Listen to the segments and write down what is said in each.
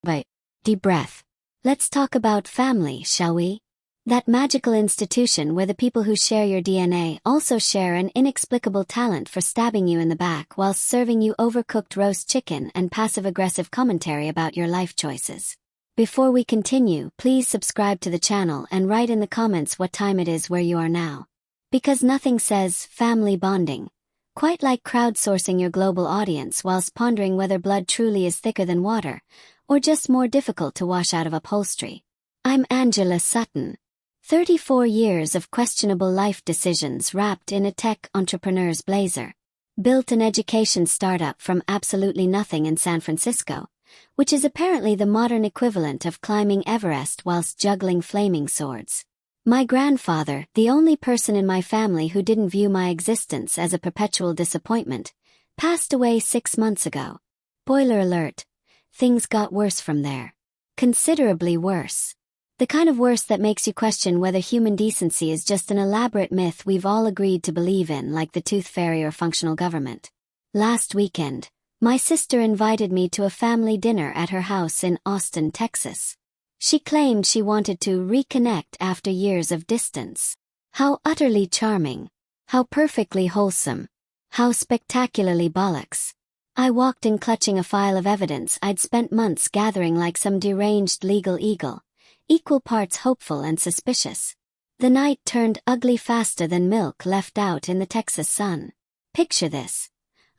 Wait. Deep breath. Let's talk about family, shall we? That magical institution where the people who share your DNA also share an inexplicable talent for stabbing you in the back whilst serving you overcooked roast chicken and passive-aggressive commentary about your life choices. Before we continue, please subscribe to the channel and write in the comments what time it is where you are now. Because nothing says family bonding quite like crowdsourcing your global audience whilst pondering whether blood truly is thicker than water, or just more difficult to wash out of upholstery. I'm Angela Sutton. 34 years of questionable life decisions wrapped in a tech entrepreneur's blazer. Built an education startup from absolutely nothing in San Francisco, which is apparently the modern equivalent of climbing Everest whilst juggling flaming swords. My grandfather, the only person in my family who didn't view my existence as a perpetual disappointment, passed away 6 months ago. Spoiler alert, things got worse from there. Considerably worse. The kind of worse that makes you question whether human decency is just an elaborate myth we've all agreed to believe in, like the tooth fairy or functional government. Last weekend, my sister invited me to a family dinner at her house in Austin, Texas. She claimed she wanted to reconnect after years of distance. How utterly charming. How perfectly wholesome. How spectacularly bollocks. I walked in clutching a file of evidence I'd spent months gathering like some deranged legal eagle, equal parts hopeful and suspicious. The night turned ugly faster than milk left out in the Texas sun. Picture this.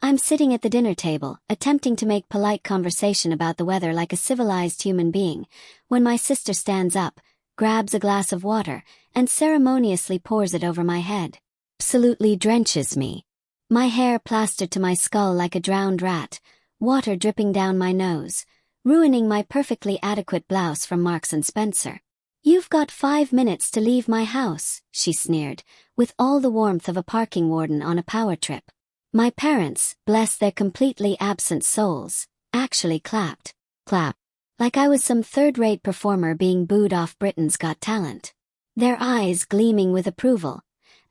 I'm sitting at the dinner table, attempting to make polite conversation about the weather like a civilized human being, when my sister stands up, grabs a glass of water, and ceremoniously pours it over my head. Absolutely drenches me. My hair plastered to my skull like a drowned rat, water dripping down my nose, ruining my perfectly adequate blouse from Marks & Spencer. "You've got 5 minutes to leave my house," she sneered, with all the warmth of a parking warden on a power trip. My parents, bless their completely absent souls, actually clapped. Like I was some third-rate performer being booed off Britain's Got Talent. Their eyes gleaming with approval,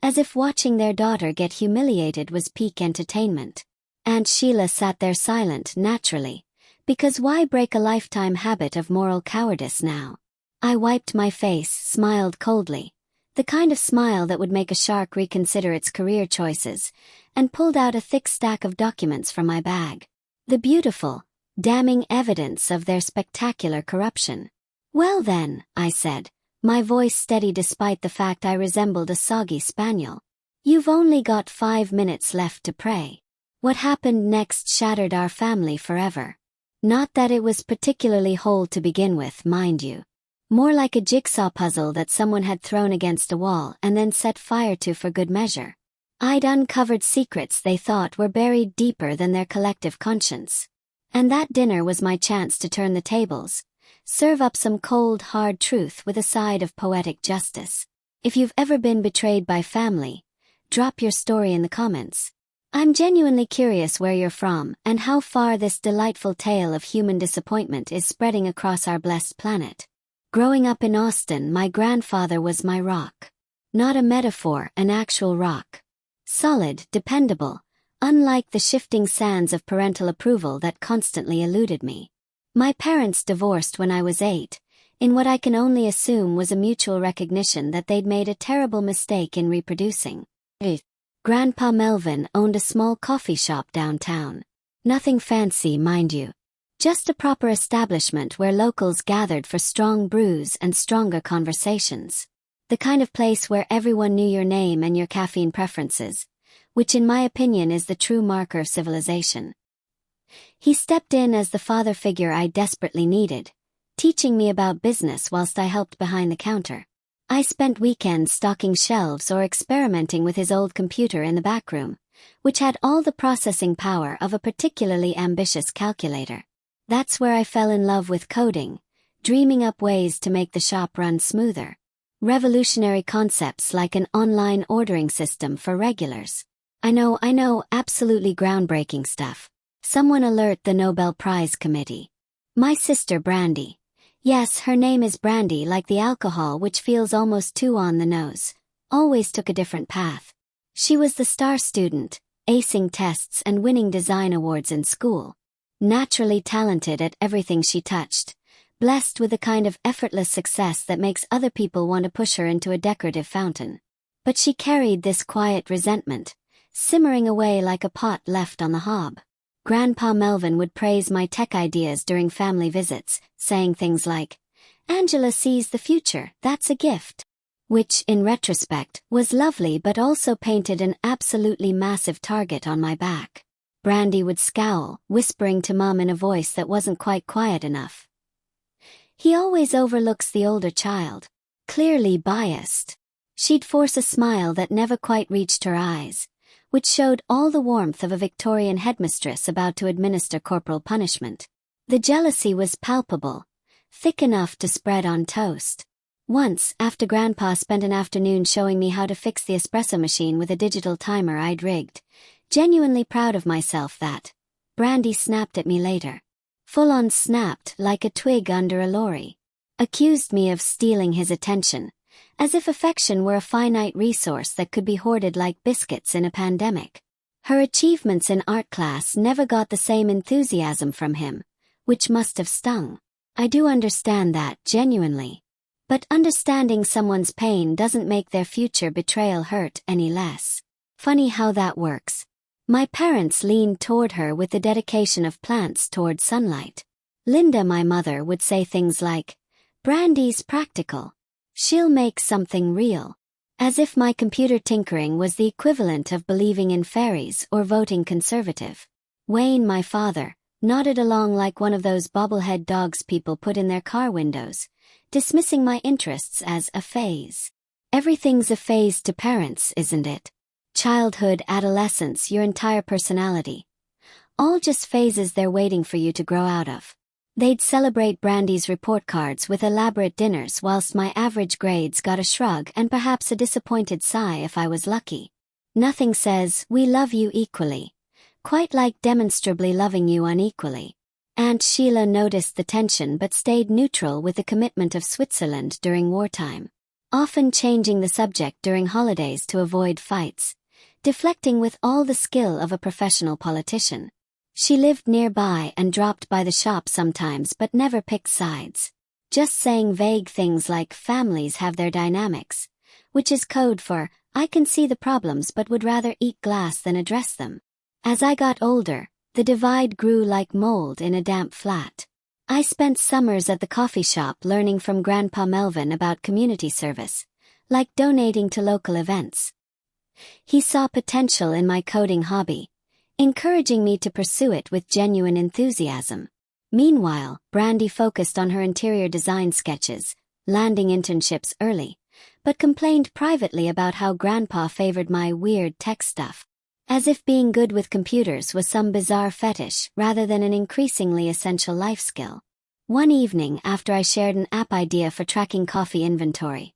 as if watching their daughter get humiliated was peak entertainment. Aunt Sheila sat there silent naturally, because why break a lifetime habit of moral cowardice now? I wiped my face, smiled coldly, the kind of smile that would make a shark reconsider its career choices, and pulled out a thick stack of documents from my bag. The beautiful, damning evidence of their spectacular corruption. "Well then," I said, my voice steady despite the fact I resembled a soggy spaniel. "You've only got 5 minutes left to pray." What happened next shattered our family forever. Not that it was particularly whole to begin with, mind you. More like a jigsaw puzzle that someone had thrown against a wall and then set fire to for good measure. I'd uncovered secrets they thought were buried deeper than their collective conscience. And that dinner was my chance to turn the tables, serve up some cold, hard truth with a side of poetic justice. If you've ever been betrayed by family, drop your story in the comments. I'm genuinely curious where you're from and how far this delightful tale of human disappointment is spreading across our blessed planet. Growing up in Austin, my grandfather was my rock. Not a metaphor, an actual rock. Solid, dependable, unlike the shifting sands of parental approval that constantly eluded me. My parents divorced when I was 8, in what I can only assume was a mutual recognition that they'd made a terrible mistake in reproducing. Grandpa Melvin owned a small coffee shop downtown. Nothing fancy, mind you. Just a proper establishment where locals gathered for strong brews and stronger conversations. The kind of place where everyone knew your name and your caffeine preferences, which in my opinion is the true marker of civilization. He stepped in as the father figure I desperately needed, teaching me about business whilst I helped behind the counter. I spent weekends stocking shelves or experimenting with his old computer in the back room, which had all the processing power of a particularly ambitious calculator. That's where I fell in love with coding, dreaming up ways to make the shop run smoother. Revolutionary concepts like an online ordering system for regulars. I know, absolutely groundbreaking stuff. Someone alert the Nobel Prize Committee. My sister Brandy. Yes, her name is Brandy, like the alcohol, which feels almost too on the nose. Always took a different path. She was the star student, acing tests and winning design awards in school. Naturally talented at everything she touched, blessed with the kind of effortless success that makes other people want to push her into a decorative fountain. But she carried this quiet resentment, simmering away like a pot left on the hob. Grandpa Melvin would praise my tech ideas during family visits, saying things like, "Angela sees the future, that's a gift." Which, in retrospect, was lovely but also painted an absolutely massive target on my back. Brandy would scowl, whispering to Mom in a voice that wasn't quite quiet enough. "He always overlooks the older child. Clearly biased." She'd force a smile that never quite reached her eyes, which showed all the warmth of a Victorian headmistress about to administer corporal punishment. The jealousy was palpable, thick enough to spread on toast. Once, after Grandpa spent an afternoon showing me how to fix the espresso machine with a digital timer I'd rigged, genuinely proud of myself that, Brandy snapped at me later. Full-on snapped like a twig under a lorry. Accused me of stealing his attention, as if affection were a finite resource that could be hoarded like biscuits in a pandemic. Her achievements in art class never got the same enthusiasm from him, which must have stung. I do understand that, genuinely. But understanding someone's pain doesn't make their future betrayal hurt any less. Funny how that works. My parents leaned toward her with the dedication of plants toward sunlight. Linda, my mother, would say things like, "Brandy's practical. She'll make something real." As if my computer tinkering was the equivalent of believing in fairies or voting conservative. Wayne, my father, nodded along like one of those bobblehead dogs people put in their car windows, dismissing my interests as a phase. Everything's a phase to parents, isn't it? Childhood, adolescence, your entire personality. All just phases they're waiting for you to grow out of. They'd celebrate Brandy's report cards with elaborate dinners whilst my average grades got a shrug and perhaps a disappointed sigh if I was lucky. Nothing says, "We love you equally," quite like demonstrably loving you unequally. Aunt Sheila noticed the tension but stayed neutral with the commitment of Switzerland during wartime, often changing the subject during holidays to avoid fights, deflecting with all the skill of a professional politician. She lived nearby and dropped by the shop sometimes but never picked sides, just saying vague things like families have their dynamics, which is code for, I can see the problems but would rather eat glass than address them. As I got older, the divide grew like mold in a damp flat. I spent summers at the coffee shop learning from Grandpa Melvin about community service, like donating to local events. He saw potential in my coding hobby, encouraging me to pursue it with genuine enthusiasm. Meanwhile, Brandy focused on her interior design sketches, landing internships early, but complained privately about how Grandpa favored my weird tech stuff. As if being good with computers was some bizarre fetish rather than an increasingly essential life skill. One evening after I shared an app idea for tracking coffee inventory.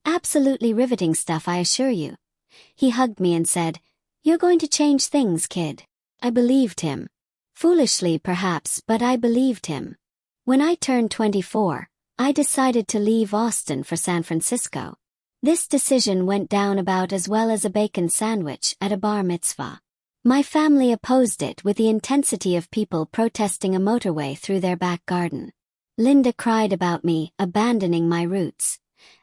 Absolutely riveting stuff, I assure you. He hugged me and said, "You're going to change things, kid." I believed him. Foolishly perhaps, but I believed him. When I turned 24, I decided to leave Austin for San Francisco. This decision went down about as well as a bacon sandwich at a bar mitzvah. My family opposed it with the intensity of people protesting a motorway through their back garden. Linda cried about me abandoning my roots,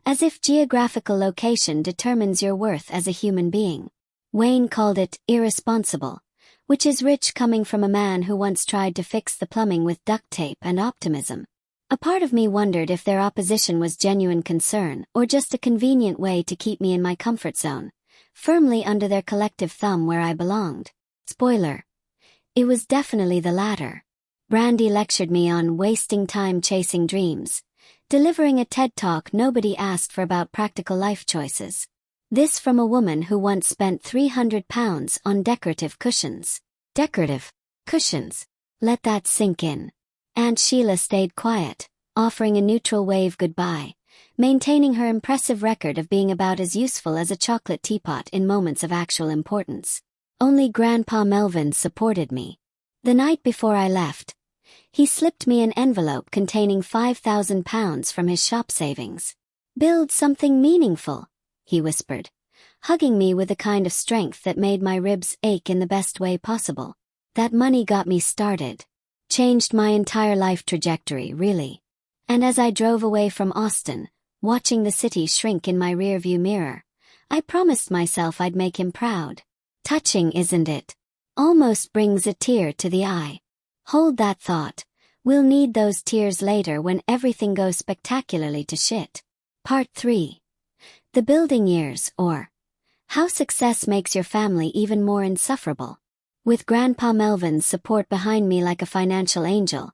as if geographical location determines your worth as a human being. Wayne called it irresponsible, which is rich coming from a man who once tried to fix the plumbing with duct tape and optimism. A part of me wondered if their opposition was genuine concern or just a convenient way to keep me in my comfort zone, firmly under their collective thumb where I belonged. Spoiler: it was definitely the latter. Brandy lectured me on wasting time chasing dreams, delivering a TED Talk nobody asked for about practical life choices. This from a woman who once spent £300 on decorative cushions. Decorative cushions. Let that sink in. Aunt Sheila stayed quiet, offering a neutral wave goodbye, maintaining her impressive record of being about as useful as a chocolate teapot in moments of actual importance. Only Grandpa Melvin supported me. The night before I left, he slipped me an envelope containing £5,000 from his shop savings. "Build something meaningful," he whispered, hugging me with the kind of strength that made my ribs ache in the best way possible. That money got me started. Changed my entire life trajectory, really. And as I drove away from Austin, watching the city shrink in my rearview mirror, I promised myself I'd make him proud. Touching, isn't it? Almost brings a tear to the eye. Hold that thought. We'll need those tears later when everything goes spectacularly to shit. Part 3. The building years, or how success makes your family even more insufferable. With Grandpa Melvin's support behind me like a financial angel,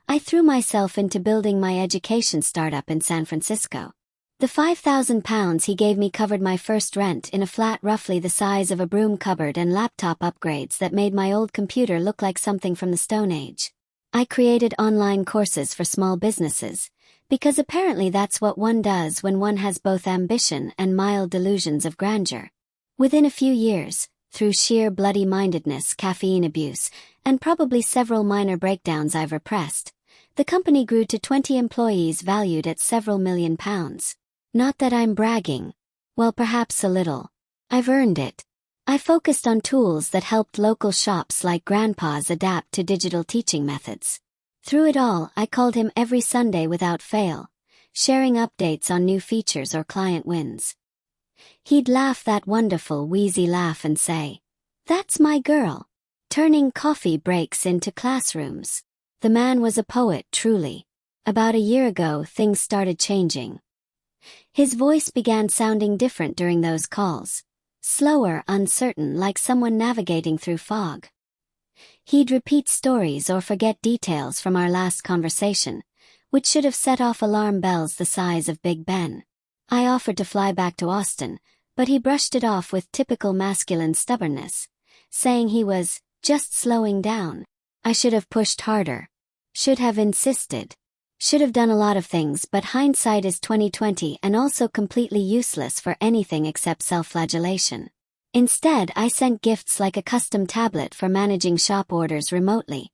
I threw myself into building my education startup in San Francisco. The £5,000 he gave me covered my first rent in a flat roughly the size of a broom cupboard and laptop upgrades that made my old computer look like something from the Stone Age. I created online courses for small businesses, because apparently that's what one does when one has both ambition and mild delusions of grandeur. Within a few years, through sheer bloody-mindedness, caffeine abuse, and probably several minor breakdowns I've repressed, the company grew to 20 employees valued at several £1,000,000. Not that I'm bragging. Well, perhaps a little. I've earned it. I focused on tools that helped local shops like Grandpa's adapt to digital teaching methods. Through it all, I called him every Sunday without fail, sharing updates on new features or client wins. He'd laugh that wonderful wheezy laugh and say, "That's my girl," turning coffee breaks into classrooms. The man was a poet, truly. About a year ago, things started changing. His voice began sounding different during those calls. Slower, uncertain, like someone navigating through fog. He'd repeat stories or forget details from our last conversation, which should have set off alarm bells the size of Big Ben. I offered to fly back to Austin, but he brushed it off with typical masculine stubbornness, saying he was just slowing down. I should have pushed harder. Should have insisted. Should have done a lot of things, but hindsight is 20/20 and also completely useless for anything except self-flagellation. Instead, I sent gifts like a custom tablet for managing shop orders remotely,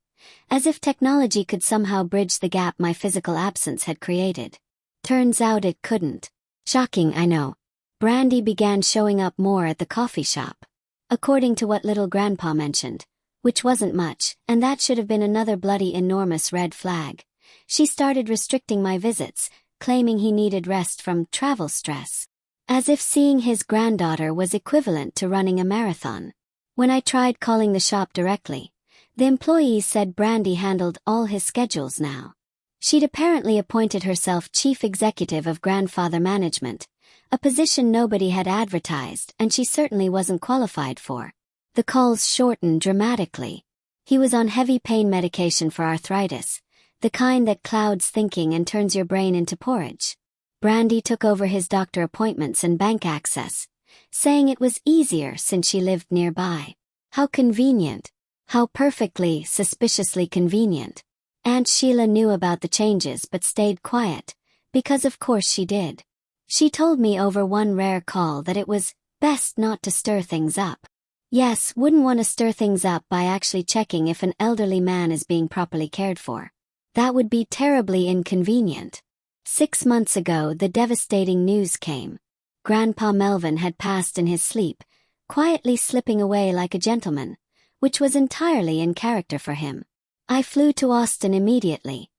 as if technology could somehow bridge the gap my physical absence had created. Turns out it couldn't. Shocking, I know. Brandy began showing up more at the coffee shop. According to what little Grandpa mentioned, which wasn't much, and that should have been another bloody enormous red flag. She started restricting my visits, claiming he needed rest from travel stress. As if seeing his granddaughter was equivalent to running a marathon. When I tried calling the shop directly, the employees said Brandy handled all his schedules now. She'd apparently appointed herself chief executive of grandfather management, a position nobody had advertised and she certainly wasn't qualified for. The calls shortened dramatically. He was on heavy pain medication for arthritis, the kind that clouds thinking and turns your brain into porridge. Brandy took over his doctor appointments and bank access, saying it was easier since she lived nearby. How convenient. How perfectly, suspiciously convenient. Aunt Sheila knew about the changes but stayed quiet, because of course she did. She told me over one rare call that it was best not to stir things up. Yes, wouldn't want to stir things up by actually checking if an elderly man is being properly cared for. That would be terribly inconvenient. 6 months ago, the devastating news came. Grandpa Melvin had passed in his sleep, quietly slipping away like a gentleman, which was entirely in character for him. I flew to Austin immediately,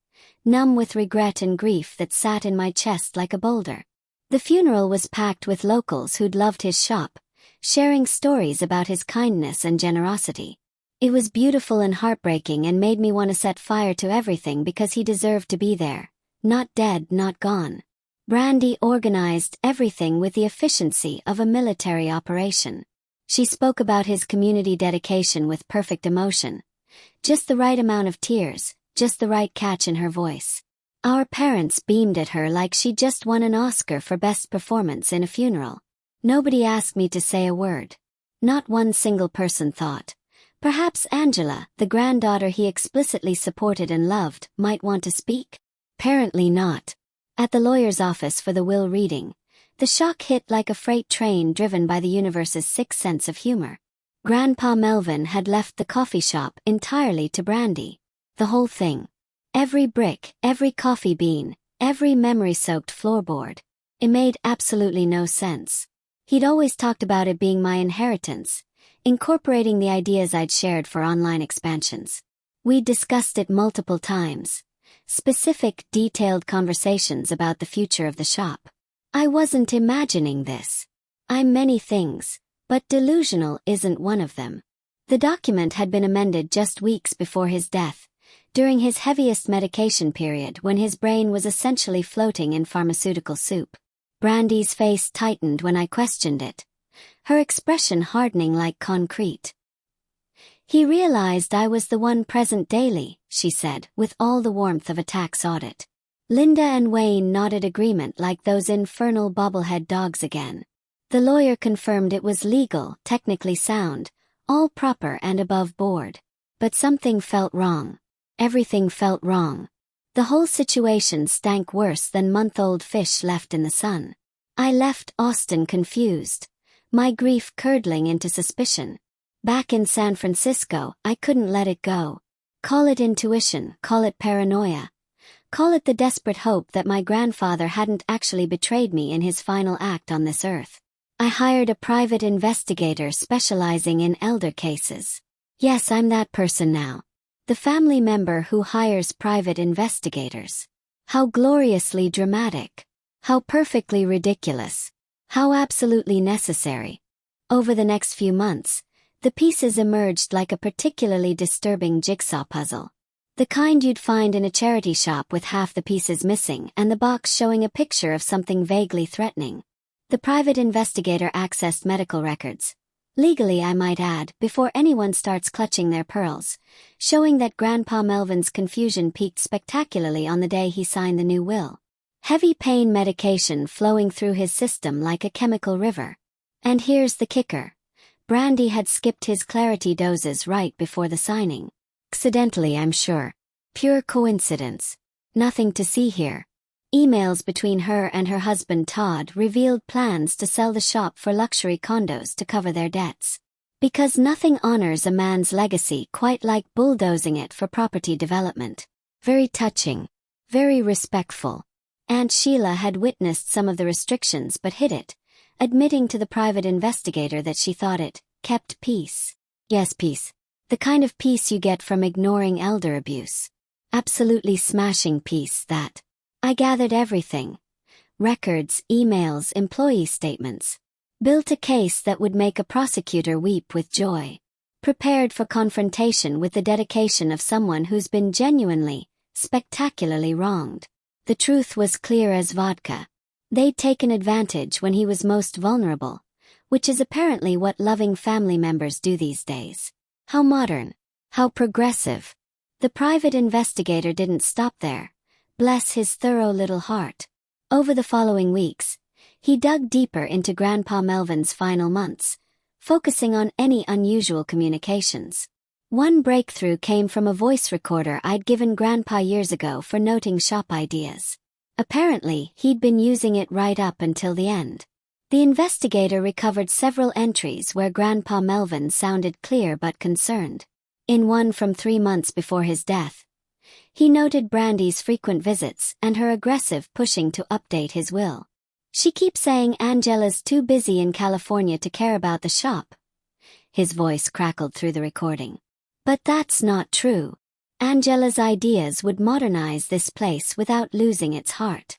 numb with regret and grief that sat in my chest like a boulder. The funeral was packed with locals who'd loved his shop, sharing stories about his kindness and generosity. It was beautiful and heartbreaking and made me want to set fire to everything because he deserved to be there. Not dead, not gone. Brandy organized everything with the efficiency of a military operation. She spoke about his community dedication with perfect emotion. Just the right amount of tears, just the right catch in her voice. Our parents beamed at her like she just won an Oscar for best performance in a funeral. Nobody asked me to say a word. Not one single person thought. Perhaps Angela, the granddaughter he explicitly supported and loved, might want to speak? Apparently not. At the lawyer's office for the will reading, the shock hit like a freight train driven by the universe's sixth sense of humor. Grandpa Melvin had left the coffee shop entirely to Brandy. The whole thing. Every brick, every coffee bean, every memory-soaked floorboard. It made absolutely no sense. He'd always talked about it being my inheritance, incorporating the ideas I'd shared for online expansions. We'd discussed it multiple times, specific, detailed conversations about the future of the shop. I wasn't imagining this. I'm many things, but delusional isn't one of them. The document had been amended just weeks before his death, during his heaviest medication period when his brain was essentially floating in pharmaceutical soup. Brandy's face tightened when I questioned it, her expression hardening like concrete. He realized I was the one present daily, she said, with all the warmth of a tax audit. Linda and Wayne nodded agreement like those infernal bobblehead dogs again. The lawyer confirmed it was legal, technically sound, all proper and above board. But something felt wrong. Everything felt wrong. The whole situation stank worse than month-old fish left in the sun. I left Austin confused, my grief curdling into suspicion. Back in San Francisco, I couldn't let it go. Call it intuition, call it paranoia. Call it the desperate hope that my grandfather hadn't actually betrayed me in his final act on this earth. I hired a private investigator specializing in elder cases. Yes, I'm that person now. The family member who hires private investigators. How gloriously dramatic. How perfectly ridiculous. How absolutely necessary. Over the next few months, the pieces emerged like a particularly disturbing jigsaw puzzle. The kind you'd find in a charity shop with half the pieces missing and the box showing a picture of something vaguely threatening. The private investigator accessed medical records. Legally, I might add, before anyone starts clutching their pearls, showing that Grandpa Melvin's confusion peaked spectacularly on the day he signed the new will. Heavy pain medication flowing through his system like a chemical river. And here's the kicker. Brandy had skipped his clarity doses right before the signing. Accidentally, I'm sure. Pure coincidence. Nothing to see here. Emails between her and her husband Todd revealed plans to sell the shop for luxury condos to cover their debts. Because nothing honors a man's legacy quite like bulldozing it for property development. Very touching. Very respectful. Aunt Sheila had witnessed some of the restrictions but hid it, admitting to the private investigator that she thought it kept peace. Yes, peace. The kind of peace you get from ignoring elder abuse. Absolutely smashing peace that. I gathered everything. Records, emails, employee statements. Built a case that would make a prosecutor weep with joy. Prepared for confrontation with the dedication of someone who's been genuinely, spectacularly wronged. The truth was clear as vodka. They'd taken advantage when he was most vulnerable, which is apparently what loving family members do these days. How modern. How progressive. The private investigator didn't stop there. Bless his thorough little heart. Over the following weeks, he dug deeper into Grandpa Melvin's final months, focusing on any unusual communications. One breakthrough came from a voice recorder I'd given Grandpa years ago for noting shop ideas. Apparently, he'd been using it right up until the end. The investigator recovered several entries where Grandpa Melvin sounded clear but concerned. In one from 3 months before his death, he noted Brandy's frequent visits and her aggressive pushing to update his will. She keeps saying Angela's too busy in California to care about the shop. His voice crackled through the recording. But that's not true. Angela's ideas would modernize this place without losing its heart.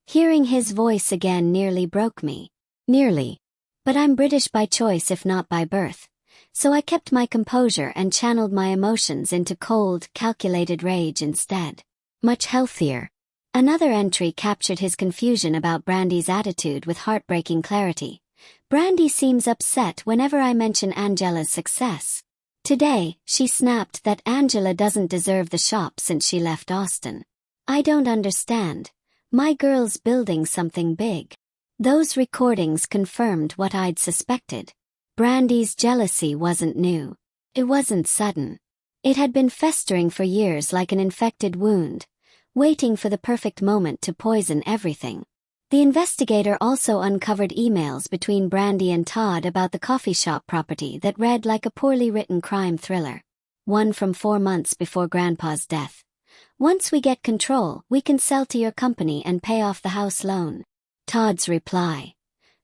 Hearing his voice again nearly broke me. Nearly. But I'm British by choice if not by birth. So I kept my composure and channeled my emotions into cold, calculated rage instead. Much healthier. Another entry captured his confusion about Brandy's attitude with heartbreaking clarity. Brandy seems upset whenever I mention Angela's success. Today, she snapped that Angela doesn't deserve the shop since she left Austin. I don't understand. My girl's building something big. Those recordings confirmed what I'd suspected. Brandy's jealousy wasn't new. It wasn't sudden. It had been festering for years like an infected wound, waiting for the perfect moment to poison everything. The investigator also uncovered emails between Brandy and Todd about the coffee shop property that read like a poorly written crime thriller. One from 4 months before Grandpa's death. Once we get control, we can sell to your company and pay off the house loan. Todd's reply.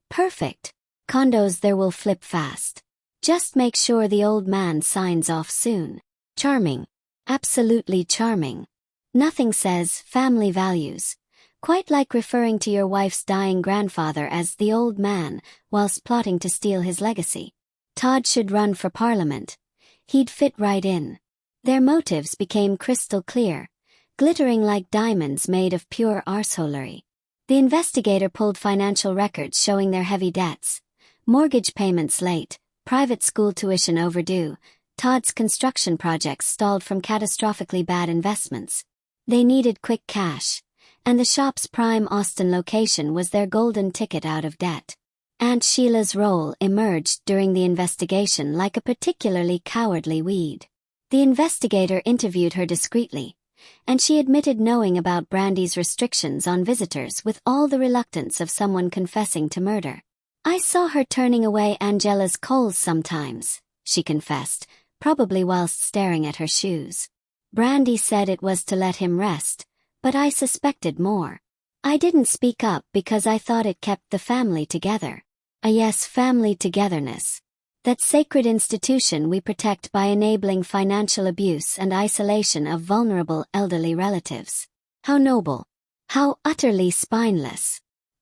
Perfect. Condos there will flip fast. Just make sure the old man signs off soon. Charming. Absolutely charming. Nothing says family values quite like referring to your wife's dying grandfather as the old man whilst plotting to steal his legacy. Todd should run for parliament. He'd fit right in. Their motives became crystal clear, glittering like diamonds made of pure arseholery. The investigator pulled financial records showing their heavy debts, mortgage payments late, private school tuition overdue, Todd's construction projects stalled from catastrophically bad investments. They needed quick cash, and the shop's prime Austin location was their golden ticket out of debt. Aunt Sheila's role emerged during the investigation like a particularly cowardly weed. The investigator interviewed her discreetly, and she admitted knowing about Brandy's restrictions on visitors with all the reluctance of someone confessing to murder. "I saw her turning away Angela's coals sometimes," she confessed, probably whilst staring at her shoes. "Brandy said it was to let him rest, but I suspected more. I didn't speak up because I thought it kept the family together." Yes, family togetherness. That sacred institution we protect by enabling financial abuse and isolation of vulnerable elderly relatives. How noble. How utterly spineless.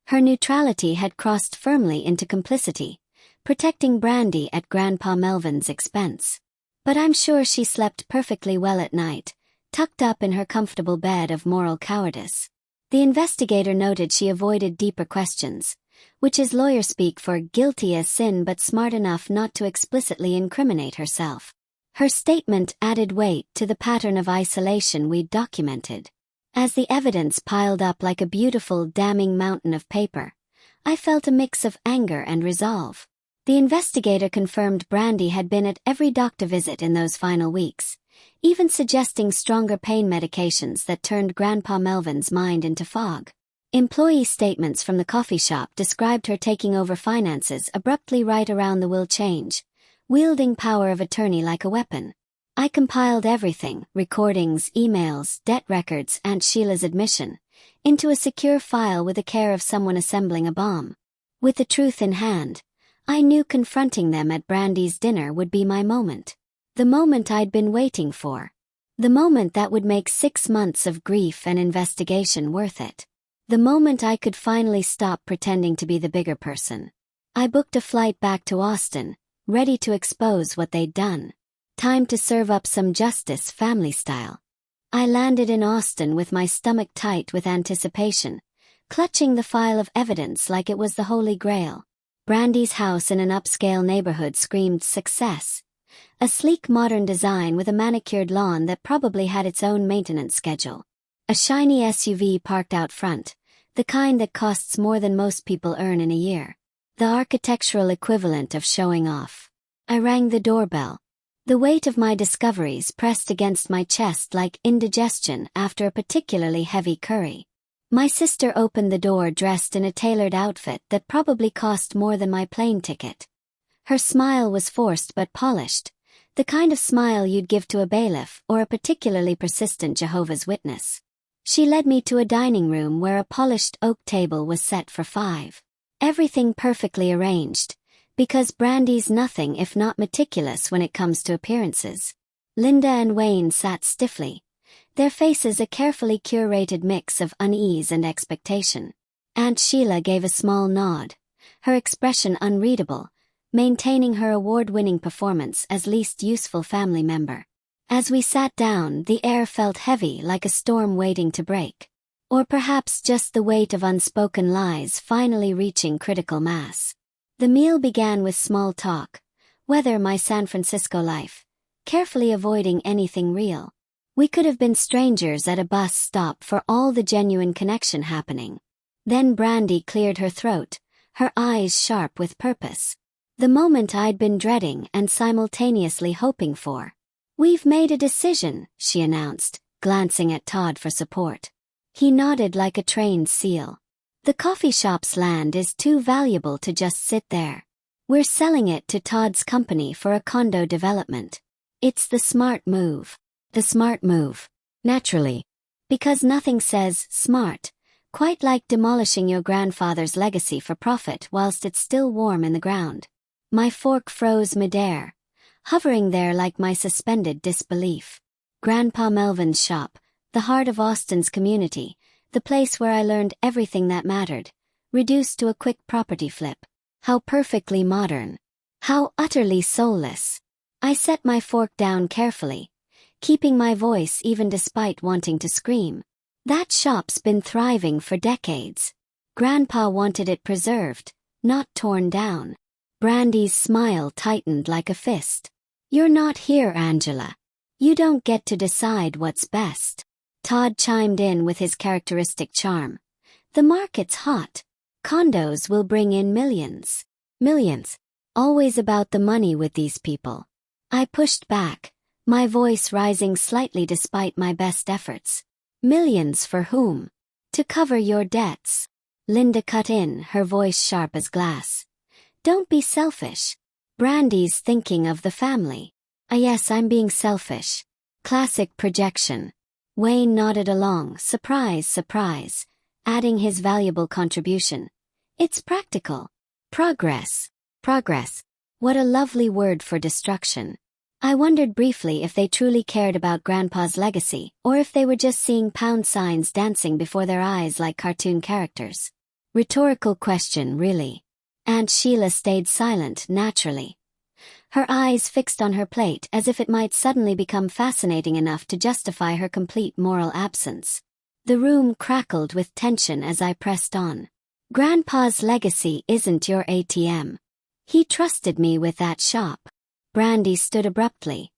Her neutrality had crossed firmly into complicity, protecting Brandy at Grandpa Melvin's expense. But I'm sure she slept perfectly well at night, tucked up in her comfortable bed of moral cowardice. The investigator noted she avoided deeper questions, which is lawyer speak for guilty as sin but smart enough not to explicitly incriminate herself. Her statement added weight to the pattern of isolation we'd documented. As the evidence piled up like a beautiful, damning mountain of paper, I felt a mix of anger and resolve. The investigator confirmed Brandy had been at every doctor visit in those final weeks, even suggesting stronger pain medications that turned Grandpa Melvin's mind into fog. Employee statements from the coffee shop described her taking over finances abruptly right around the will change, wielding power of attorney like a weapon. I compiled everything, recordings, emails, debt records, Aunt Sheila's admission, into a secure file with the care of someone assembling a bomb. With the truth in hand, I knew confronting them at Brandy's dinner would be my moment. The moment I'd been waiting for. The moment that would make 6 months of grief and investigation worth it. The moment I could finally stop pretending to be the bigger person. I booked a flight back to Austin, ready to expose what they'd done. Time to serve up some justice family style. I landed in Austin with my stomach tight with anticipation, clutching the file of evidence like it was the Holy Grail. Brandy's house in an upscale neighborhood screamed success. A sleek modern design with a manicured lawn that probably had its own maintenance schedule. A shiny SUV parked out front, the kind that costs more than most people earn in a year. The architectural equivalent of showing off. I rang the doorbell. The weight of my discoveries pressed against my chest like indigestion after a particularly heavy curry. My sister opened the door dressed in a tailored outfit that probably cost more than my plane ticket. Her smile was forced but polished, the kind of smile you'd give to a bailiff or a particularly persistent Jehovah's Witness. She led me to a dining room where a polished oak table was set for 5. Everything perfectly arranged, because Brandy's nothing if not meticulous when it comes to appearances. Linda and Wayne sat stiffly, their faces a carefully curated mix of unease and expectation. Aunt Sheila gave a small nod, her expression unreadable, maintaining her award-winning performance as least useful family member. As we sat down, the air felt heavy like a storm waiting to break. Or perhaps just the weight of unspoken lies finally reaching critical mass. The meal began with small talk, weather, my San Francisco life, carefully avoiding anything real. We could have been strangers at a bus stop for all the genuine connection happening. Then Brandy cleared her throat, her eyes sharp with purpose. The moment I'd been dreading and simultaneously hoping for. "We've made a decision," she announced, glancing at Todd for support. He nodded like a trained seal. "The coffee shop's land is too valuable to just sit there. We're selling it to Todd's company for a condo development. It's the smart move." The smart move. Naturally. Because nothing says smart quite like demolishing your grandfather's legacy for profit whilst it's still warm in the ground. My fork froze midair, hovering there like my suspended disbelief. Grandpa Melvin's shop, the heart of Austin's community, the place where I learned everything that mattered, reduced to a quick property flip. How perfectly modern. How utterly soulless. I set my fork down carefully, keeping my voice even despite wanting to scream. That shop's been thriving for decades. Grandpa wanted it preserved, not torn down. Brandy's smile tightened like a fist. You're not here, Angela. You don't get to decide what's best. Todd chimed in with his characteristic charm. The market's hot. Condos will bring in millions. Millions. Always about the money with these people. I pushed back, my voice rising slightly despite my best efforts. Millions for whom? To cover your debts. Linda cut in, her voice sharp as glass. Don't be selfish. Brandy's thinking of the family. Yes, I'm being selfish. Classic projection. Wayne nodded along, surprise, surprise, adding his valuable contribution. It's practical. Progress. Progress. What a lovely word for destruction. I wondered briefly if they truly cared about Grandpa's legacy, or if they were just seeing pound signs dancing before their eyes like cartoon characters. Rhetorical question, really. Aunt Sheila stayed silent naturally. Her eyes fixed on her plate as if it might suddenly become fascinating enough to justify her complete moral absence. The room crackled with tension as I pressed on. Grandpa's legacy isn't your ATM. He trusted me with that shop. Brandy stood abruptly,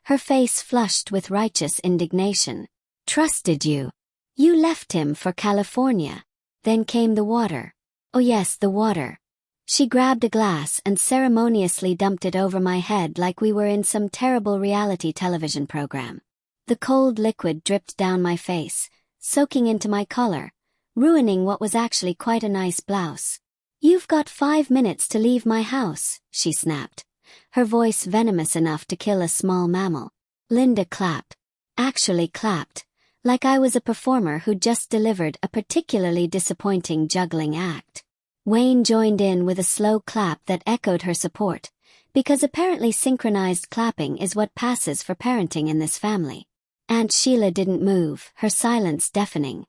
her face flushed with righteous indignation. Trusted you? You left him for California. Then came the water. Oh yes, the water. She grabbed a glass and ceremoniously dumped it over my head like we were in some terrible reality television program. The cold liquid dripped down my face, soaking into my collar, ruining what was actually quite a nice blouse. You've got 5 minutes to leave my house, she snapped, her voice venomous enough to kill a small mammal. Linda clapped. Actually clapped, like I was a performer who'd just delivered a particularly disappointing juggling act. Wayne joined in with a slow clap that echoed her support, because apparently synchronized clapping is what passes for parenting in this family. Aunt Sheila didn't move, her silence deafening,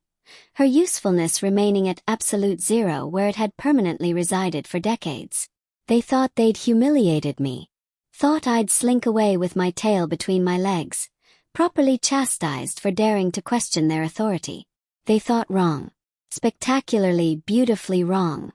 her usefulness remaining at absolute zero where it had permanently resided for decades. They thought they'd humiliated me. Thought I'd slink away with my tail between my legs, properly chastised for daring to question their authority. They thought wrong. Spectacularly, beautifully wrong.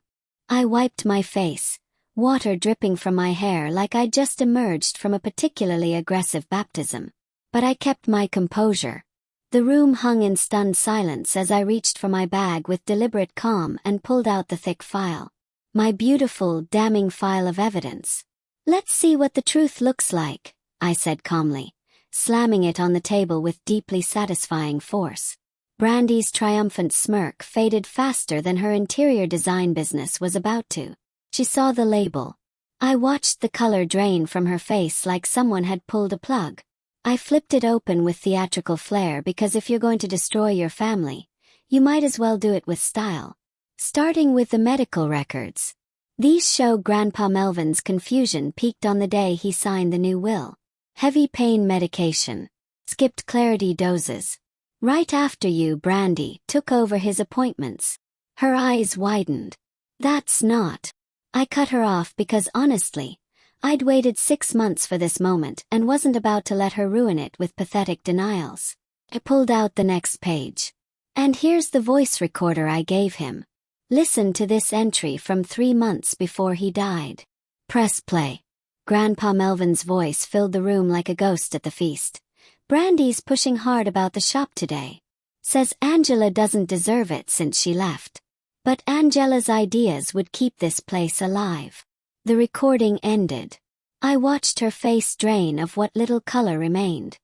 I wiped my face, water dripping from my hair like I'd just emerged from a particularly aggressive baptism. But I kept my composure. The room hung in stunned silence as I reached for my bag with deliberate calm and pulled out the thick file. My beautiful, damning file of evidence. Let's see what the truth looks like, I said calmly, slamming it on the table with deeply satisfying force. Brandy's triumphant smirk faded faster than her interior design business was about to. She saw the label. I watched the color drain from her face like someone had pulled a plug. I flipped it open with theatrical flair because if you're going to destroy your family, you might as well do it with style. Starting with the medical records. These show Grandpa Melvin's confusion peaked on the day he signed the new will. Heavy pain medication. Skipped clarity doses. Right after you, Brandy, took over his appointments. Her eyes widened. That's not. I cut her off because honestly, I'd waited 6 months for this moment and wasn't about to let her ruin it with pathetic denials. I pulled out the next page. And here's the voice recorder I gave him. Listen to this entry from 3 months before he died. Press play. Grandpa Melvin's voice filled the room like a ghost at the feast. Brandy's pushing hard about the shop today. Says Angela doesn't deserve it since she left. But Angela's ideas would keep this place alive. The recording ended. I watched her face drain of what little color remained.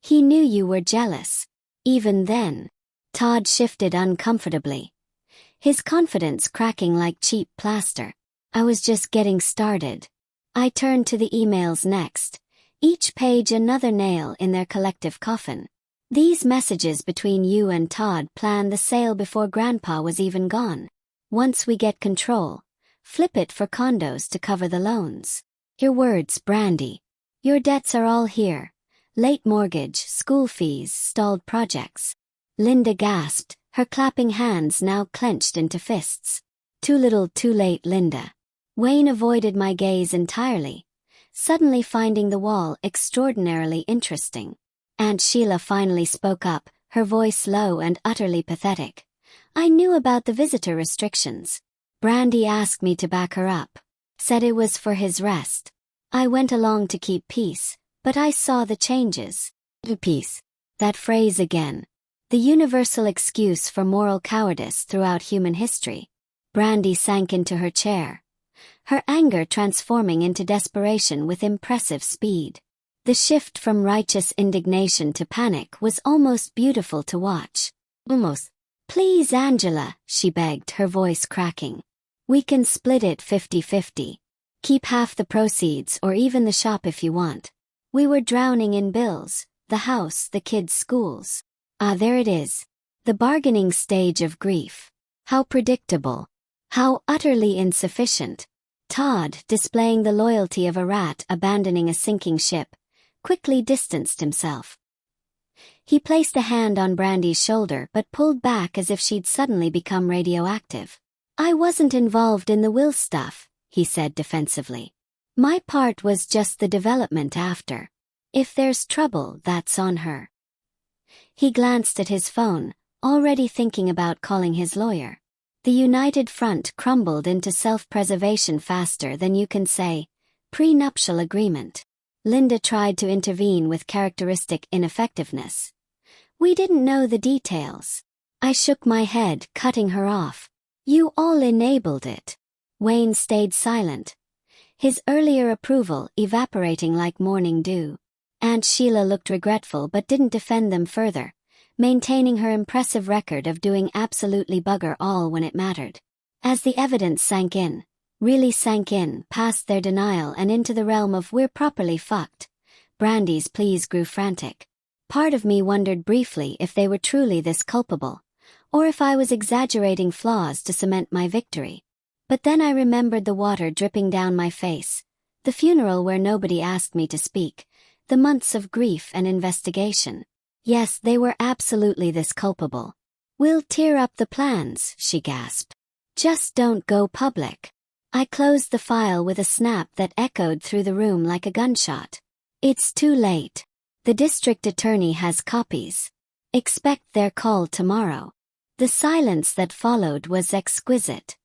He knew you were jealous. Even then. Todd shifted uncomfortably, his confidence cracking like cheap plaster. I was just getting started. I turned to the emails next, each page another nail in their collective coffin. These messages between you and Todd planned the sale before Grandpa was even gone. Once we get control, flip it for condos to cover the loans. Your words, Brandy. Your debts are all here. Late mortgage, school fees, stalled projects. Linda gasped, her clapping hands now clenched into fists. Too little, too late, Linda. Wayne avoided my gaze entirely, suddenly finding the wall extraordinarily interesting. Aunt Sheila finally spoke up, her voice low and utterly pathetic. I knew about the visitor restrictions. Brandy asked me to back her up. Said it was for his rest. I went along to keep peace, but I saw the changes. Peace. That phrase again. The universal excuse for moral cowardice throughout human history. Brandy sank into her chair, her anger transforming into desperation with impressive speed. The shift from righteous indignation to panic was almost beautiful to watch. Almost. Please, Angela, she begged, her voice cracking. We can split it 50-50. Keep half the proceeds or even the shop if you want. We were drowning in bills, the house, the kids' schools. Ah, there it is. The bargaining stage of grief. How predictable. How utterly insufficient. Todd, displaying the loyalty of a rat abandoning a sinking ship, quickly distanced himself. He placed a hand on Brandy's shoulder but pulled back as if she'd suddenly become radioactive. I wasn't involved in the will stuff, he said defensively. My part was just the development after. If there's trouble, that's on her. He glanced at his phone, already thinking about calling his lawyer. The united front crumbled into self-preservation faster than you can say, prenuptial agreement. Linda tried to intervene with characteristic ineffectiveness. We didn't know the details. I shook my head, cutting her off. You all enabled it. Wayne stayed silent, his earlier approval evaporating like morning dew. Aunt Sheila looked regretful but didn't defend them further, maintaining her impressive record of doing absolutely bugger all when it mattered. As the evidence sank in, really sank in, past their denial and into the realm of we're properly fucked, Brandy's pleas grew frantic. Part of me wondered briefly if they were truly this culpable, or if I was exaggerating flaws to cement my victory. But then I remembered the water dripping down my face, the funeral where nobody asked me to speak, the months of grief and investigation. Yes, they were absolutely this culpable. We'll tear up the plans, she gasped. Just don't go public. I closed the file with a snap that echoed through the room like a gunshot. It's too late. The district attorney has copies. Expect their call tomorrow. The silence that followed was exquisite.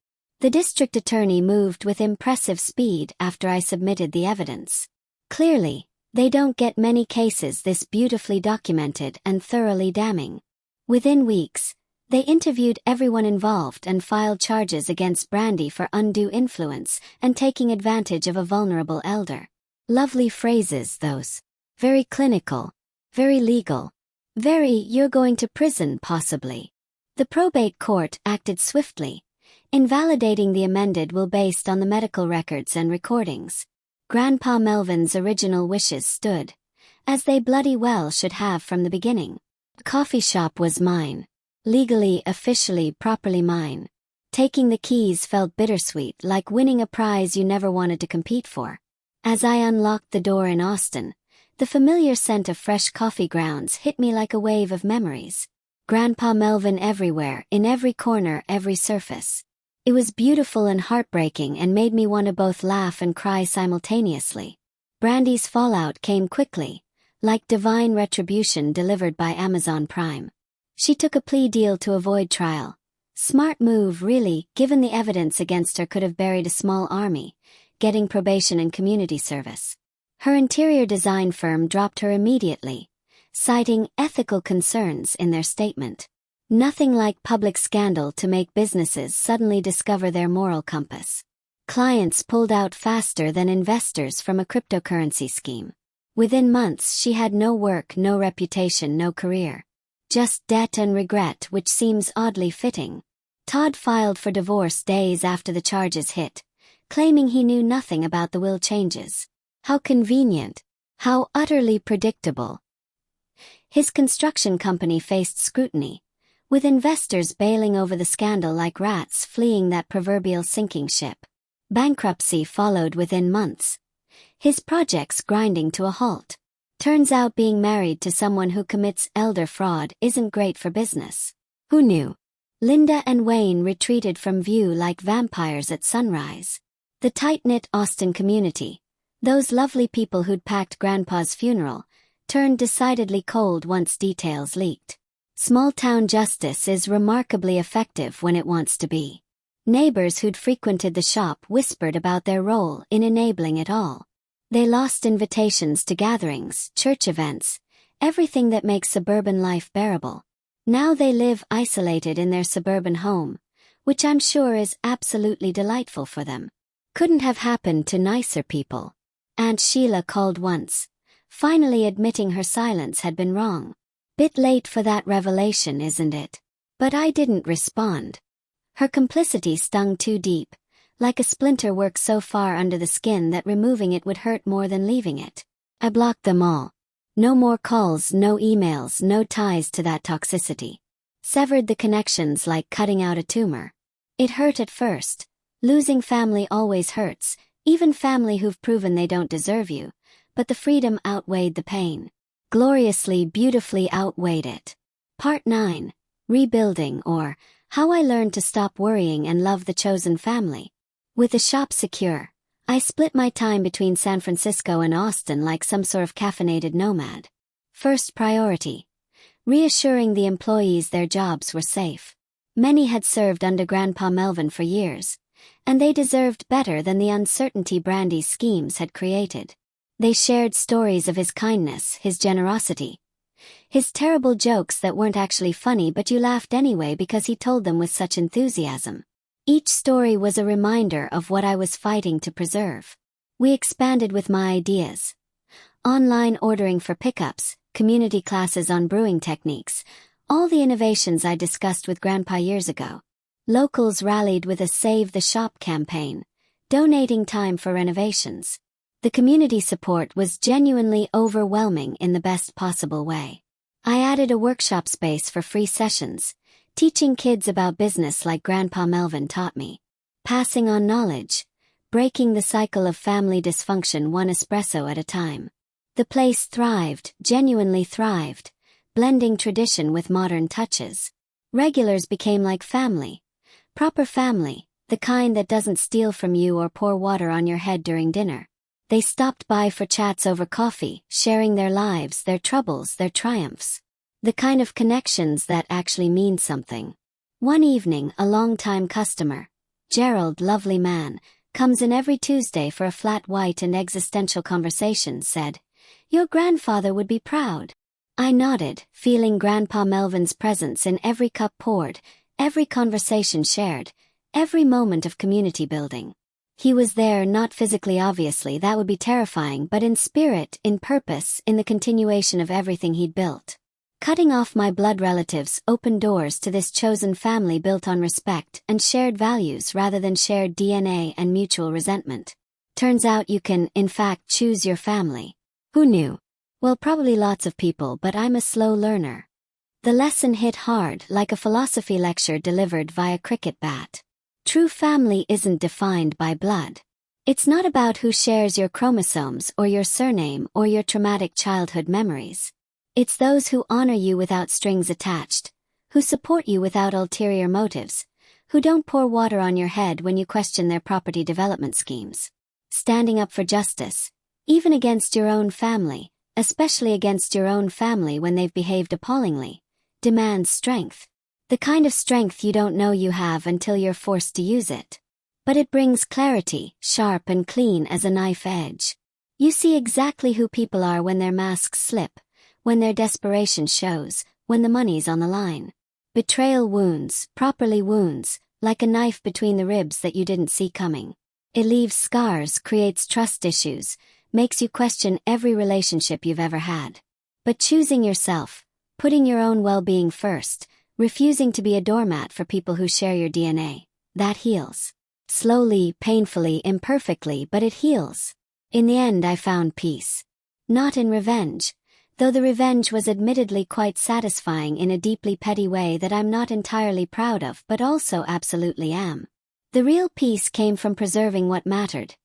The district attorney moved with impressive speed after I submitted the evidence. Clearly, they don't get many cases this beautifully documented and thoroughly damning. Within weeks, they interviewed everyone involved and filed charges against Brandy for undue influence and taking advantage of a vulnerable elder. Lovely phrases, those. Very clinical. Very legal. Very, you're going to prison possibly. The probate court acted swiftly, invalidating the amended will based on the medical records and recordings. Grandpa Melvin's original wishes stood, as they bloody well should have from the beginning. The coffee shop was mine. Legally, officially, properly mine. Taking the keys felt bittersweet, like winning a prize you never wanted to compete for. As I unlocked the door in Austin, the familiar scent of fresh coffee grounds hit me like a wave of memories. Grandpa Melvin everywhere, in every corner, every surface. It was beautiful and heartbreaking and made me want to both laugh and cry simultaneously. Brandy's fallout came quickly, like divine retribution delivered by Amazon Prime. She took a plea deal to avoid trial. Smart move, really, given the evidence against her could have buried a small army, getting probation and community service. Her interior design firm dropped her immediately, citing ethical concerns in their statement. Nothing like public scandal to make businesses suddenly discover their moral compass. Clients pulled out faster than investors from a cryptocurrency scheme. Within months she had no work, no reputation, no career. Just debt and regret, which seems oddly fitting. Todd filed for divorce days after the charges hit, claiming he knew nothing about the will changes. How convenient. How utterly predictable. His construction company faced scrutiny, with investors bailing over the scandal like rats fleeing that proverbial sinking ship. Bankruptcy followed within months, his projects grinding to a halt. Turns out being married to someone who commits elder fraud isn't great for business. Who knew? Linda and Wayne retreated from view like vampires at sunrise. The tight-knit Austin community, those lovely people who'd packed Grandpa's funeral, turned decidedly cold once details leaked. Small-town justice is remarkably effective when it wants to be. Neighbors who'd frequented the shop whispered about their role in enabling it all. They lost invitations to gatherings, church events, everything that makes suburban life bearable. Now they live isolated in their suburban home, which I'm sure is absolutely delightful for them. Couldn't have happened to nicer people. Aunt Sheila called once, finally admitting her silence had been wrong. Bit late for that revelation, isn't it? But I didn't respond. Her complicity stung too deep, like a splinter works so far under the skin that removing it would hurt more than leaving it. I blocked them all. No more calls, no emails, no ties to that toxicity. Severed the connections like cutting out a tumor. It hurt at first. Losing family always hurts, even family who've proven they don't deserve you, but the freedom outweighed the pain. Gloriously, beautifully outweighed it. Part 9. Rebuilding, or How I Learned to Stop Worrying and Love the Chosen Family. With the shop secure, I split my time between San Francisco and Austin like some sort of caffeinated nomad. First priority: reassuring the employees their jobs were safe. Many had served under Grandpa Melvin for years, and they deserved better than the uncertainty Brandy's schemes had created. They shared stories of his kindness, his generosity, his terrible jokes that weren't actually funny but you laughed anyway because he told them with such enthusiasm. Each story was a reminder of what I was fighting to preserve. We expanded with my ideas. Online ordering for pickups, community classes on brewing techniques, all the innovations I discussed with Grandpa years ago. Locals rallied with a Save the Shop campaign, donating time for renovations. The community support was genuinely overwhelming in the best possible way. I added a workshop space for free sessions, teaching kids about business like Grandpa Melvin taught me. Passing on knowledge, breaking the cycle of family dysfunction one espresso at a time. The place thrived, genuinely thrived, blending tradition with modern touches. Regulars became like family. Proper family, the kind that doesn't steal from you or pour water on your head during dinner. They stopped by for chats over coffee, sharing their lives, their troubles, their triumphs. The kind of connections that actually mean something. One evening, a long-time customer, Gerald, lovely man, comes in every Tuesday for a flat white and existential conversation, said, "Your grandfather would be proud." I nodded, feeling Grandpa Melvin's presence in every cup poured, every conversation shared, every moment of community building. He was there, not physically obviously, that would be terrifying, but in spirit, in purpose, in the continuation of everything he'd built. Cutting off my blood relatives opened doors to this chosen family built on respect and shared values rather than shared DNA and mutual resentment. Turns out you can, in fact, choose your family. Who knew? Well, probably lots of people, but I'm a slow learner. The lesson hit hard, like a philosophy lecture delivered via cricket bat. True family isn't defined by blood. It's not about who shares your chromosomes or your surname or your traumatic childhood memories. It's those who honor you without strings attached, who support you without ulterior motives, who don't pour water on your head when you question their property development schemes. Standing up for justice, even against your own family, especially against your own family when they've behaved appallingly, demands strength. The kind of strength you don't know you have until you're forced to use it. But it brings clarity, sharp and clean as a knife edge. You see exactly who people are when their masks slip, when their desperation shows, when the money's on the line. Betrayal wounds, properly wounds, like a knife between the ribs that you didn't see coming. It leaves scars, creates trust issues, makes you question every relationship you've ever had. But choosing yourself, putting your own well-being first, refusing to be a doormat for people who share your DNA, that heals. Slowly, painfully, imperfectly, but it heals. In the end, I found peace. Not in revenge, though the revenge was admittedly quite satisfying in a deeply petty way that I'm not entirely proud of but also absolutely am. The real peace came from preserving what mattered,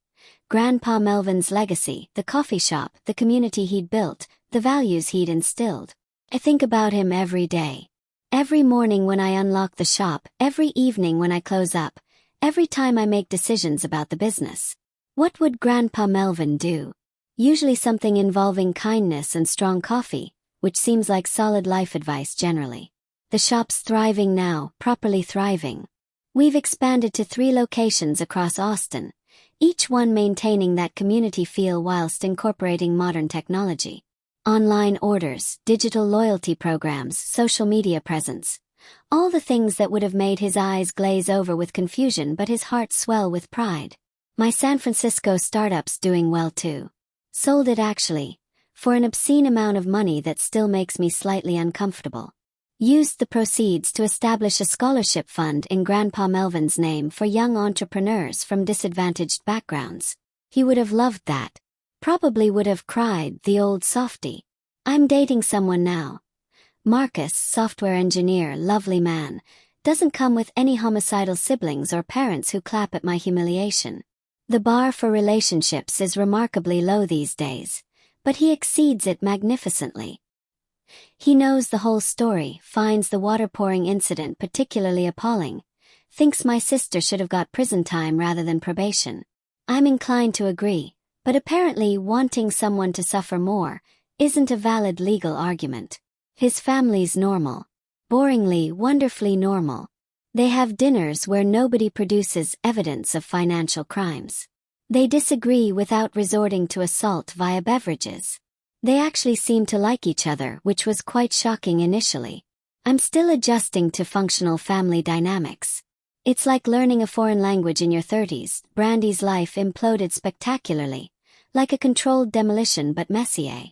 Grandpa Melvin's legacy, the coffee shop, the community he'd built, the values he'd instilled. I think about him every day. Every morning when I unlock the shop, every evening when I close up, every time I make decisions about the business. What would Grandpa Melvin do? Usually something involving kindness and strong coffee, which seems like solid life advice generally. The shop's thriving now, properly thriving. We've expanded to 3 locations across Austin, each one maintaining that community feel whilst incorporating modern technology. Online orders, digital loyalty programs, social media presence. All the things that would have made his eyes glaze over with confusion but his heart swell with pride. My San Francisco startup's doing well too. Sold it actually, for an obscene amount of money that still makes me slightly uncomfortable. Used the proceeds to establish a scholarship fund in Grandpa Melvin's name for young entrepreneurs from disadvantaged backgrounds. He would have loved that. Probably would have cried, the old softy. I'm dating someone now. Marcus, software engineer, lovely man, doesn't come with any homicidal siblings or parents who clap at my humiliation. The bar for relationships is remarkably low these days, but he exceeds it magnificently. He knows the whole story, finds the water pouring incident particularly appalling, thinks my sister should have got prison time rather than probation. I'm inclined to agree, but apparently wanting someone to suffer more isn't a valid legal argument. His family's normal. Boringly, wonderfully normal. They have dinners where nobody produces evidence of financial crimes. They disagree without resorting to assault via beverages. They actually seem to like each other, which was quite shocking initially. I'm still adjusting to functional family dynamics. It's like learning a foreign language in your 30s. Brandy's life imploded spectacularly, like a controlled demolition but messier.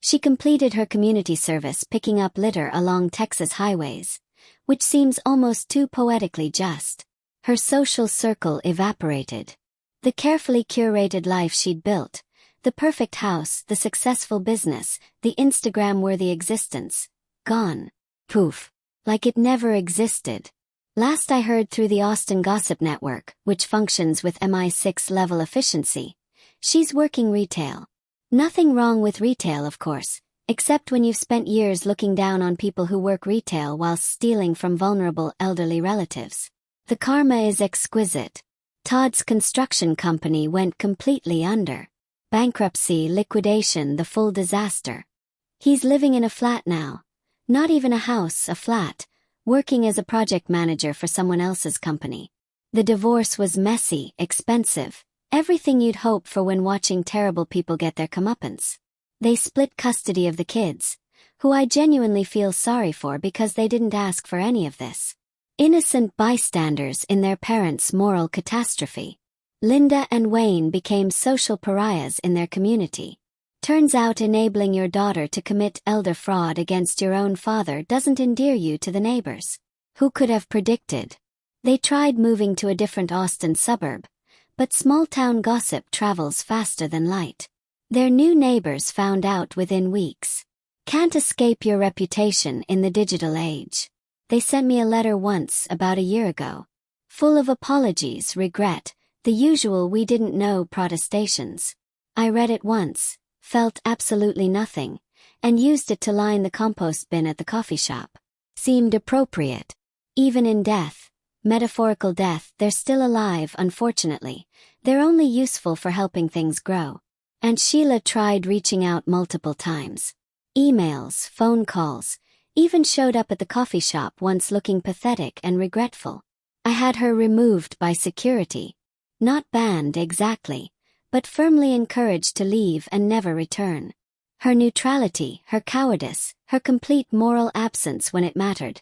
She completed her community service picking up litter along Texas highways, which seems almost too poetically just. Her social circle evaporated. The carefully curated life she'd built, the perfect house, the successful business, the Instagram-worthy existence, gone. Poof. Like it never existed. Last I heard through the Austin Gossip Network, which functions with MI6 level efficiency, she's working retail. Nothing wrong with retail, of course, except when you've spent years looking down on people who work retail whilst stealing from vulnerable elderly relatives. The karma is exquisite. Todd's construction company went completely under. Bankruptcy, liquidation, the full disaster. He's living in a flat now. Not even a house, a flat, working as a project manager for someone else's company. The divorce was messy, expensive, everything you'd hope for when watching terrible people get their comeuppance. They split custody of the kids, who I genuinely feel sorry for because they didn't ask for any of this. Innocent bystanders in their parents' moral catastrophe. Linda and Wayne became social pariahs in their community. Turns out enabling your daughter to commit elder fraud against your own father doesn't endear you to the neighbors. Who could have predicted? They tried moving to a different Austin suburb, but small-town gossip travels faster than light. Their new neighbors found out within weeks. Can't escape your reputation in the digital age. They sent me a letter once, about a year ago. Full of apologies, regret, the usual we didn't know protestations. I read it once, felt absolutely nothing, and used it to line the compost bin at the coffee shop. Seemed appropriate. Even in death, metaphorical death, they're still alive, unfortunately. They're only useful for helping things grow. And Sheila tried reaching out multiple times. Emails, phone calls, even showed up at the coffee shop once looking pathetic and regretful. I had her removed by security. Not banned exactly, but firmly encouraged to leave and never return. Her neutrality, her cowardice, her complete moral absence when it mattered.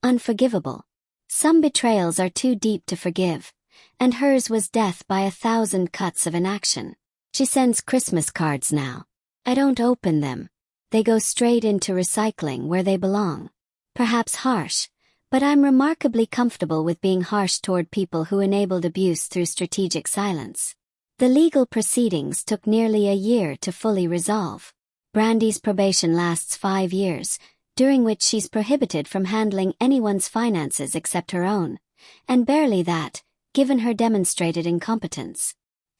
Unforgivable. Some betrayals are too deep to forgive, and hers was death by 1,000 cuts of inaction. She sends Christmas cards now. I don't open them. They go straight into recycling where they belong. Perhaps harsh, but I'm remarkably comfortable with being harsh toward people who enabled abuse through strategic silence. The legal proceedings took nearly a year to fully resolve. Brandy's probation lasts 5 years, during which she's prohibited from handling anyone's finances except her own, and barely that, given her demonstrated incompetence.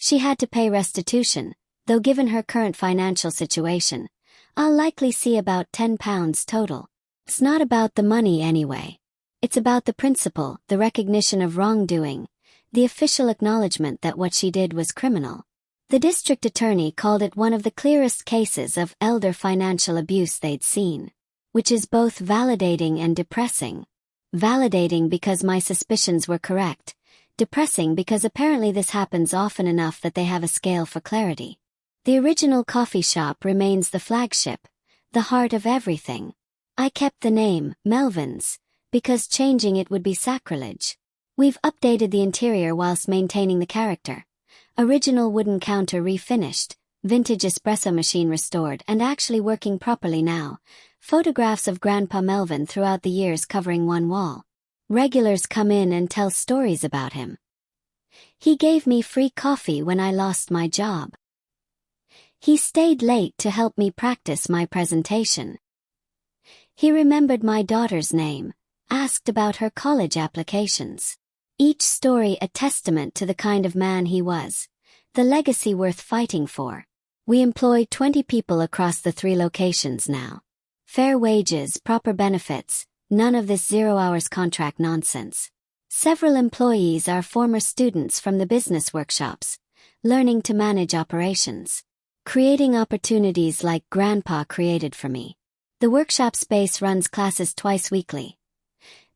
She had to pay restitution, though given her current financial situation, I'll likely see about £10 total. It's not about the money anyway. It's about the principle, the recognition of wrongdoing, the official acknowledgement that what she did was criminal. The district attorney called it one of the clearest cases of elder financial abuse they'd seen, which is both validating and depressing. Validating because my suspicions were correct, depressing because apparently this happens often enough that they have a scale for clarity. The original coffee shop remains the flagship, the heart of everything. I kept the name, Melvin's, because changing it would be sacrilege. We've updated the interior whilst maintaining the character. Original wooden counter refinished, vintage espresso machine restored and actually working properly now. Photographs of Grandpa Melvin throughout the years covering one wall. Regulars come in and tell stories about him. He gave me free coffee when I lost my job. He stayed late to help me practice my presentation. He remembered my daughter's name, asked about her college applications. Each story a testament to the kind of man he was, the legacy worth fighting for. We employ 20 people across the 3 locations now. Fair wages, proper benefits, none of this 0 hours contract nonsense. Several employees are former students from the business workshops, learning to manage operations. Creating opportunities like Grandpa created for me. The workshop space runs classes twice weekly.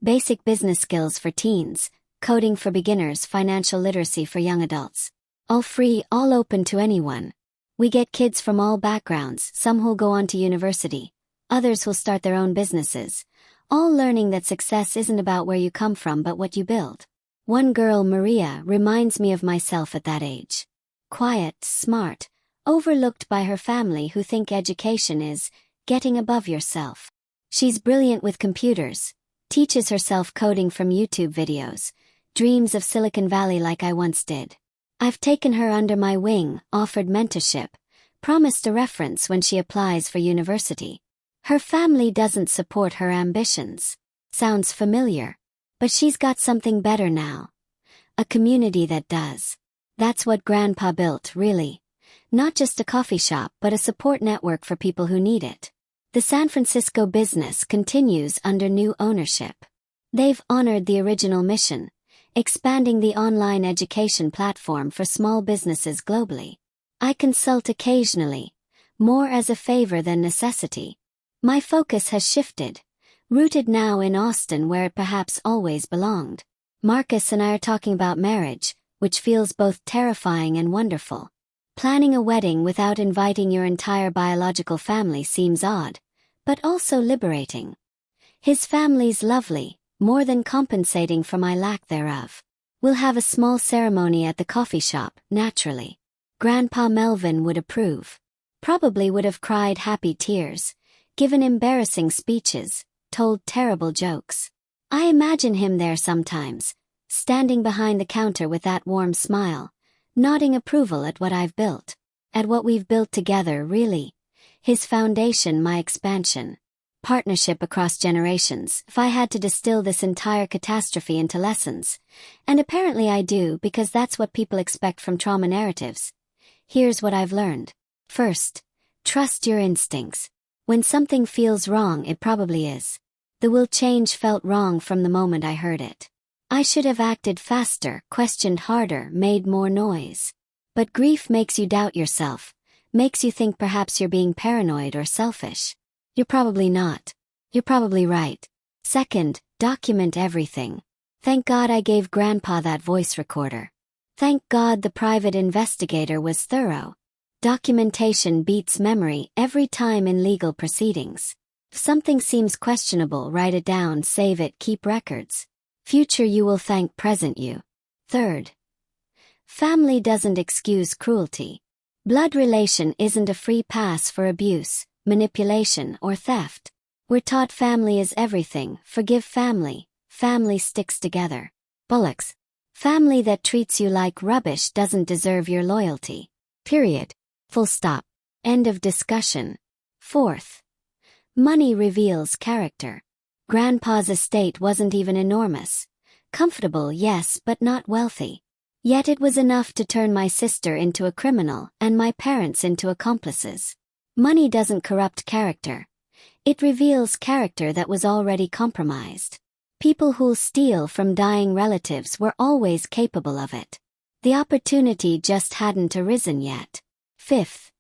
Basic business skills for teens, coding for beginners, financial literacy for young adults. All free, all open to anyone. We get kids from all backgrounds, some who'll go on to university, others who'll start their own businesses, all learning that success isn't about where you come from but what you build. One girl, Maria, reminds me of myself at that age. Quiet, smart, overlooked by her family who think education is getting above yourself. She's brilliant with computers, teaches herself coding from YouTube videos, dreams of Silicon Valley like I once did. I've taken her under my wing, offered mentorship, promised a reference when she applies for university. Her family doesn't support her ambitions. Sounds familiar. But she's got something better now. A community that does. That's what Grandpa built, really. Not just a coffee shop but a support network for people who need it. The San Francisco business continues under new ownership. They've honored the original mission, expanding the online education platform for small businesses globally. I consult occasionally, more as a favor than necessity. My focus has shifted, rooted now in Austin where it perhaps always belonged. Marcus and I are talking about marriage, which feels both terrifying and wonderful. Planning a wedding without inviting your entire biological family seems odd, but also liberating. His family's lovely, more than compensating for my lack thereof. We'll have a small ceremony at the coffee shop, naturally. Grandpa Melvin would approve. Probably would have cried happy tears, given embarrassing speeches, told terrible jokes. I imagine him there sometimes, standing behind the counter with that warm smile, nodding approval at what I've built. At what we've built together, really. His foundation, my expansion. Partnership across generations. If I had to distill this entire catastrophe into lessons, and apparently I do because that's what people expect from trauma narratives. Here's what I've learned. First, trust your instincts. When something feels wrong, it probably is. The will change felt wrong from the moment I heard it. I should have acted faster, questioned harder, made more noise. But grief makes you doubt yourself, makes you think perhaps you're being paranoid or selfish. You're probably not. You're probably right. Second, document everything. Thank God I gave Grandpa that voice recorder. Thank God the private investigator was thorough. Documentation beats memory every time in legal proceedings. If something seems questionable, write it down, save it, keep records. Future you will thank present you. Third, family doesn't excuse cruelty. Blood relation isn't a free pass for abuse, manipulation, or theft. We're taught family is everything. Forgive family. Family sticks together. Bullocks. Family that treats you like rubbish doesn't deserve your loyalty. Period. Full stop. End of discussion. Fourth, money reveals character. Grandpa's estate wasn't even enormous. Comfortable, yes, but not wealthy. Yet it was enough to turn my sister into a criminal and my parents into accomplices. Money doesn't corrupt character. It reveals character that was already compromised. People who'll steal from dying relatives were always capable of it. The opportunity just hadn't arisen yet. Fifth,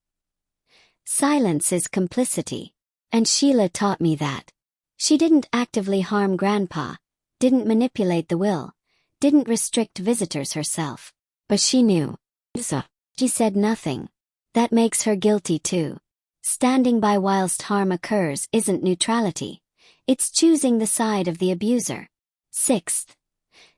silence is complicity. And Sheila taught me that. She didn't actively harm Grandpa, didn't manipulate the will, didn't restrict visitors herself. But she knew. So, she said nothing. That makes her guilty too. Standing by whilst harm occurs isn't neutrality. It's choosing the side of the abuser. Sixth,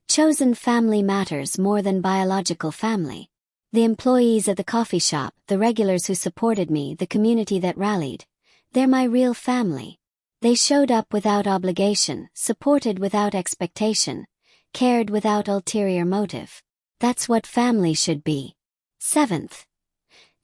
chosen family matters more than biological family. The employees at the coffee shop, the regulars who supported me, the community that rallied. They're my real family. They showed up without obligation, supported without expectation, cared without ulterior motive. That's what family should be. Seventh,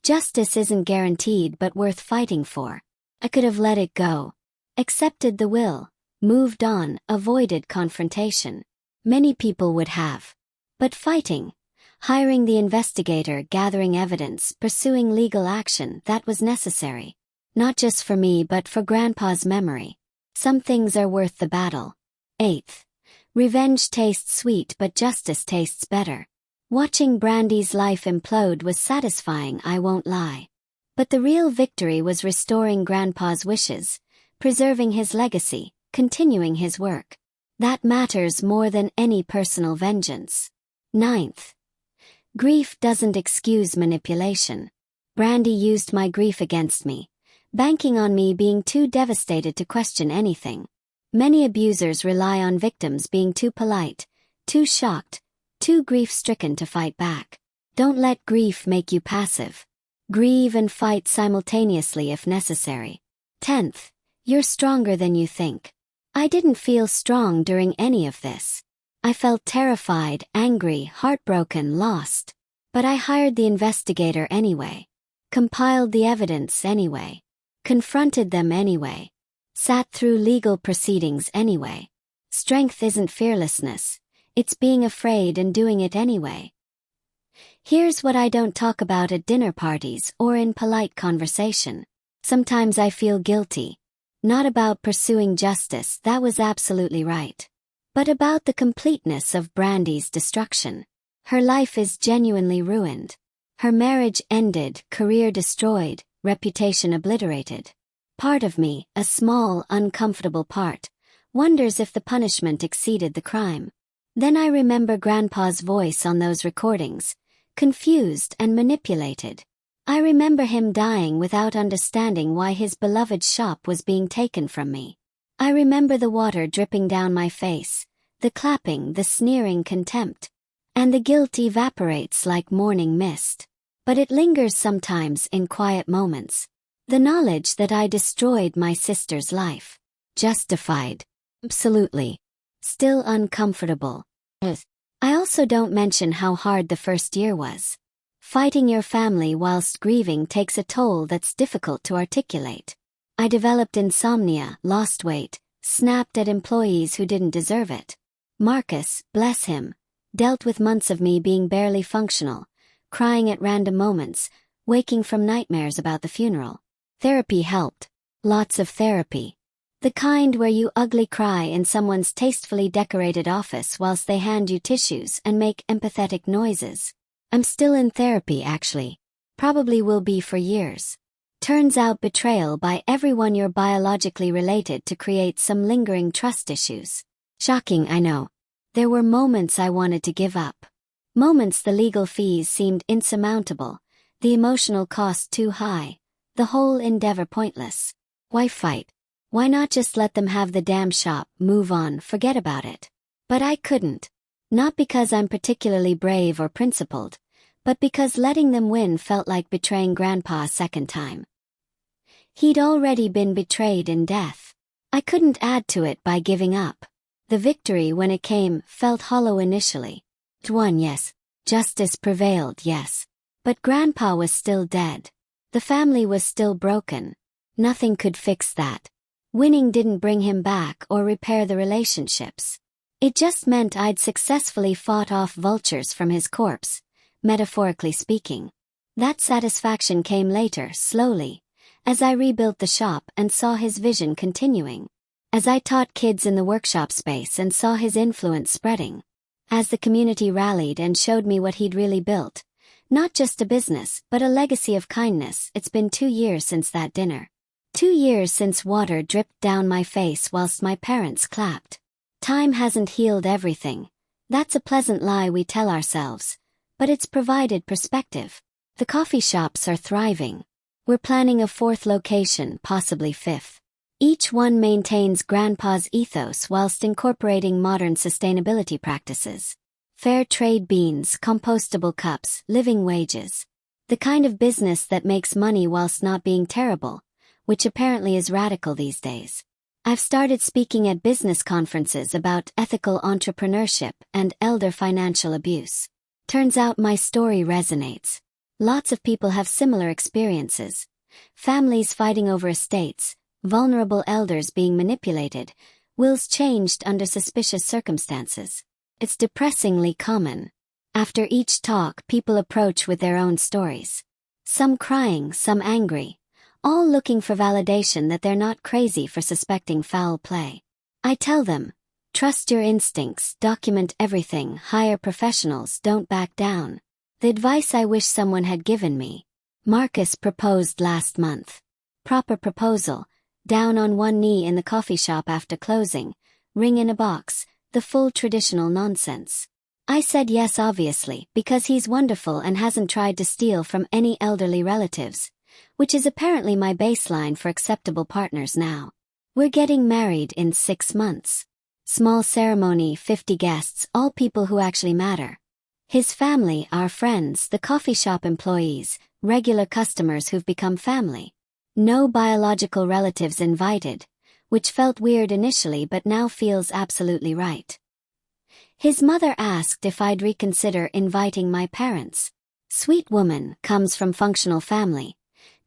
justice isn't guaranteed but worth fighting for. I could have let it go. Accepted the will, moved on, avoided confrontation. Many people would have. But fighting, hiring the investigator, gathering evidence, pursuing legal action, that was necessary. Not just for me but for Grandpa's memory. Some things are worth the battle. Eighth, revenge tastes sweet but justice tastes better. Watching Brandy's life implode was satisfying, I won't lie. But the real victory was restoring Grandpa's wishes, preserving his legacy, continuing his work. That matters more than any personal vengeance. Ninth, grief doesn't excuse manipulation. Brandy used my grief against me, banking on me being too devastated to question anything. Many abusers rely on victims being too polite, too shocked, too grief-stricken to fight back. Don't let grief make you passive. Grieve and fight simultaneously if necessary. 10th, you're stronger than you think. I didn't feel strong during any of this. I felt terrified, angry, heartbroken, lost. But I hired the investigator anyway. Compiled the evidence anyway. Confronted them anyway. Sat through legal proceedings anyway. Strength isn't fearlessness. It's being afraid and doing it anyway. Here's what I don't talk about at dinner parties or in polite conversation. Sometimes I feel guilty. Not about pursuing justice, that was absolutely right. But about the completeness of Brandy's destruction. Her life is genuinely ruined. Her marriage ended, career destroyed, reputation obliterated. Part of me, a small, uncomfortable part, wonders if the punishment exceeded the crime. Then I remember Grandpa's voice on those recordings, confused and manipulated. I remember him dying without understanding why his beloved shop was being taken from me. I remember the water dripping down my face, the clapping, the sneering contempt. And the guilt evaporates like morning mist. But it lingers sometimes in quiet moments. The knowledge that I destroyed my sister's life. Justified. Absolutely. Still uncomfortable. I also don't mention how hard the first year was. Fighting your family whilst grieving takes a toll that's difficult to articulate. I developed insomnia, lost weight, snapped at employees who didn't deserve it. Marcus, bless him, dealt with months of me being barely functional, crying at random moments, waking from nightmares about the funeral. Therapy helped. Lots of therapy. The kind where you ugly cry in someone's tastefully decorated office whilst they hand you tissues and make empathetic noises. I'm still in therapy actually. Probably will be for years. Turns out betrayal by everyone you're biologically related to create some lingering trust issues. Shocking, I know. There were moments I wanted to give up. Moments the legal fees seemed insurmountable, the emotional cost too high, the whole endeavor pointless. Why fight? Why not just let them have the damn shop, move on, forget about it? But I couldn't. Not because I'm particularly brave or principled, but because letting them win felt like betraying Grandpa a second time. He'd already been betrayed in death. I couldn't add to it by giving up. The victory, when it came, felt hollow initially. It won, yes. Justice prevailed, yes. But Grandpa was still dead. The family was still broken. Nothing could fix that. Winning didn't bring him back or repair the relationships. It just meant I'd successfully fought off vultures from his corpse, metaphorically speaking. That satisfaction came later, slowly, as I rebuilt the shop and saw his vision continuing. As I taught kids in the workshop space and saw his influence spreading. As the community rallied and showed me what he'd really built. Not just a business, but a legacy of kindness. It's been 2 years since that dinner. 2 years since water dripped down my face whilst my parents clapped. Time hasn't healed everything. That's a pleasant lie we tell ourselves. But it's provided perspective. The coffee shops are thriving. We're planning a 4th location, possibly 5th. Each one maintains Grandpa's ethos whilst incorporating modern sustainability practices. Fair trade beans, compostable cups, living wages. The kind of business that makes money whilst not being terrible, which apparently is radical these days. I've started speaking at business conferences about ethical entrepreneurship and elder financial abuse. Turns out my story resonates. Lots of people have similar experiences. Families fighting over estates, vulnerable elders being manipulated, wills changed under suspicious circumstances. It's depressingly common. After each talk, people approach with their own stories. Some crying, some angry, all looking for validation that they're not crazy for suspecting foul play. I tell them, trust your instincts, document everything, hire professionals, don't back down. The advice I wish someone had given me. Marcus proposed last month. Proper proposal, down on one knee in the coffee shop after closing, ring in a box, the full traditional nonsense. I said yes obviously, because he's wonderful and hasn't tried to steal from any elderly relatives, which is apparently my baseline for acceptable partners now. We're getting married in 6 months. Small ceremony, 50 guests, all people who actually matter. His family, our friends, the coffee shop employees, regular customers who've become family. No biological relatives invited, which felt weird initially but now feels absolutely right. His mother asked if I'd reconsider inviting my parents. Sweet woman, comes from functional family.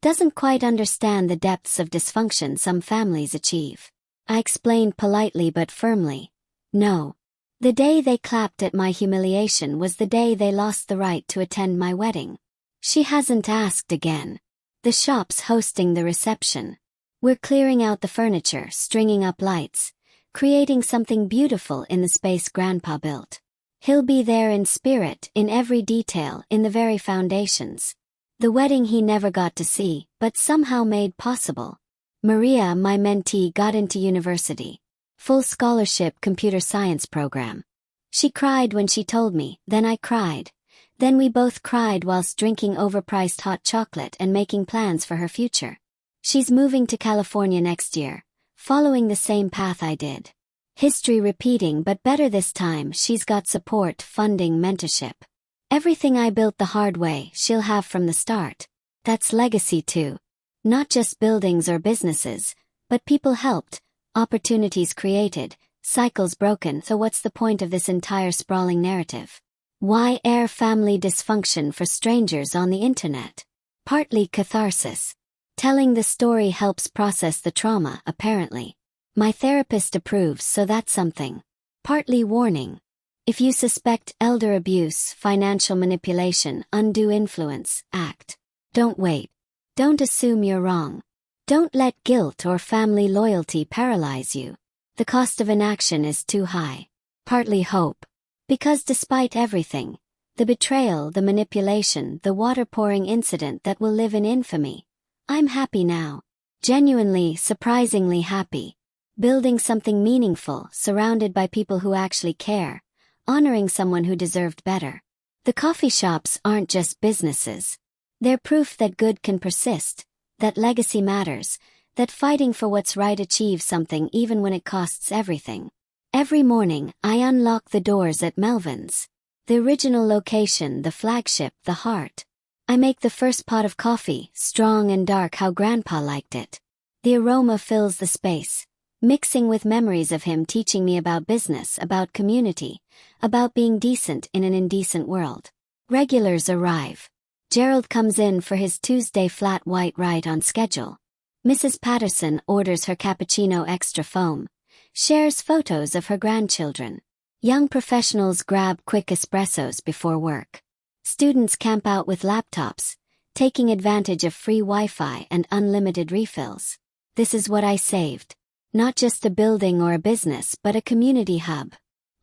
Doesn't quite understand the depths of dysfunction some families achieve. I explained politely but firmly. No. The day they clapped at my humiliation was the day they lost the right to attend my wedding. She hasn't asked again. The shop's hosting the reception. We're clearing out the furniture, stringing up lights, creating something beautiful in the space Grandpa built. He'll be there in spirit, in every detail, in the very foundations. The wedding he never got to see, but somehow made possible. Maria, my mentee, got into university. Full scholarship computer science program. She cried when she told me, then I cried. Then we both cried whilst drinking overpriced hot chocolate and making plans for her future. She's moving to California next year, following the same path I did. History repeating, but better this time. She's got support, funding, mentorship. Everything I built the hard way, she'll have from the start. That's legacy too. Not just buildings or businesses, but people helped, opportunities created, cycles broken. So what's the point of this entire sprawling narrative? Why air family dysfunction for strangers on the internet? Partly catharsis. Telling the story helps process the trauma, apparently. My therapist approves, so that's something. Partly warning. If you suspect elder abuse, financial manipulation, undue influence, act. Don't wait. Don't assume you're wrong. Don't let guilt or family loyalty paralyze you. The cost of inaction is too high. Partly hope. Because despite everything, the betrayal, the manipulation, the water-pouring incident that will live in infamy, I'm happy now. Genuinely, surprisingly happy. Building something meaningful, surrounded by people who actually care, honoring someone who deserved better. The coffee shops aren't just businesses. They're proof that good can persist, that legacy matters, that fighting for what's right achieves something even when it costs everything. Every morning, I unlock the doors at Melvin's. The original location, the flagship, the heart. I make the first pot of coffee, strong and dark how Grandpa liked it. The aroma fills the space, mixing with memories of him teaching me about business, about community, about being decent in an indecent world. Regulars arrive. Gerald comes in for his Tuesday flat white right on schedule. Mrs. Patterson orders her cappuccino extra foam. Shares photos of her grandchildren. Young professionals grab quick espressos before work. Students camp out with laptops, taking advantage of free Wi-Fi and unlimited refills. This is what I saved. Not just a building or a business, but a community hub.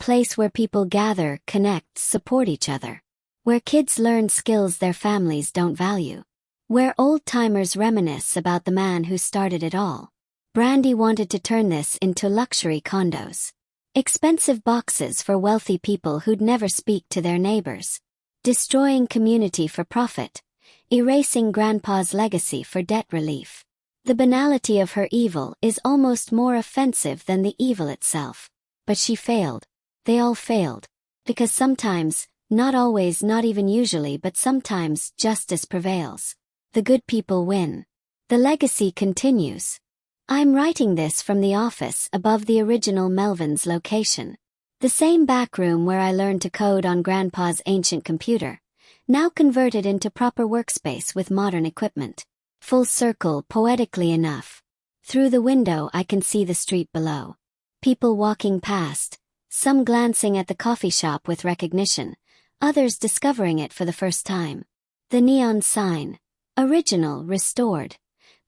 Place where people gather, connect, support each other. Where kids learn skills their families don't value. Where old-timers reminisce about the man who started it all. Brandy wanted to turn this into luxury condos. Expensive boxes for wealthy people who'd never speak to their neighbors. Destroying community for profit. Erasing Grandpa's legacy for debt relief. The banality of her evil is almost more offensive than the evil itself. But she failed. They all failed. Because sometimes, not always, not even usually, but sometimes, justice prevails. The good people win. The legacy continues. I'm writing this from the office above the original Melvin's location. The same back room where I learned to code on Grandpa's ancient computer, now converted into proper workspace with modern equipment. Full circle, poetically enough. Through the window I can see the street below. People walking past, some glancing at the coffee shop with recognition, others discovering it for the first time. The neon sign, original, restored,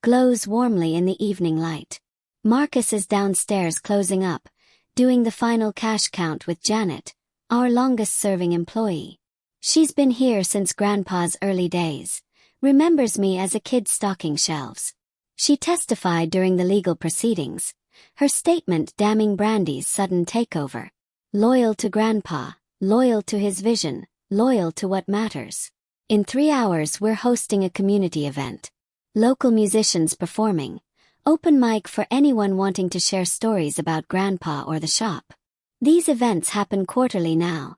glows warmly in the evening light. Marcus is downstairs closing up, doing the final cash count with Janet, our longest-serving employee. She's been here since Grandpa's early days, remembers me as a kid stocking shelves. She testified during the legal proceedings, her statement damning Brandy's sudden takeover. Loyal to Grandpa, loyal to his vision, loyal to what matters. In 3 hours we're hosting a community event. Local musicians performing, open mic for anyone wanting to share stories about Grandpa or the shop. These events happen quarterly now,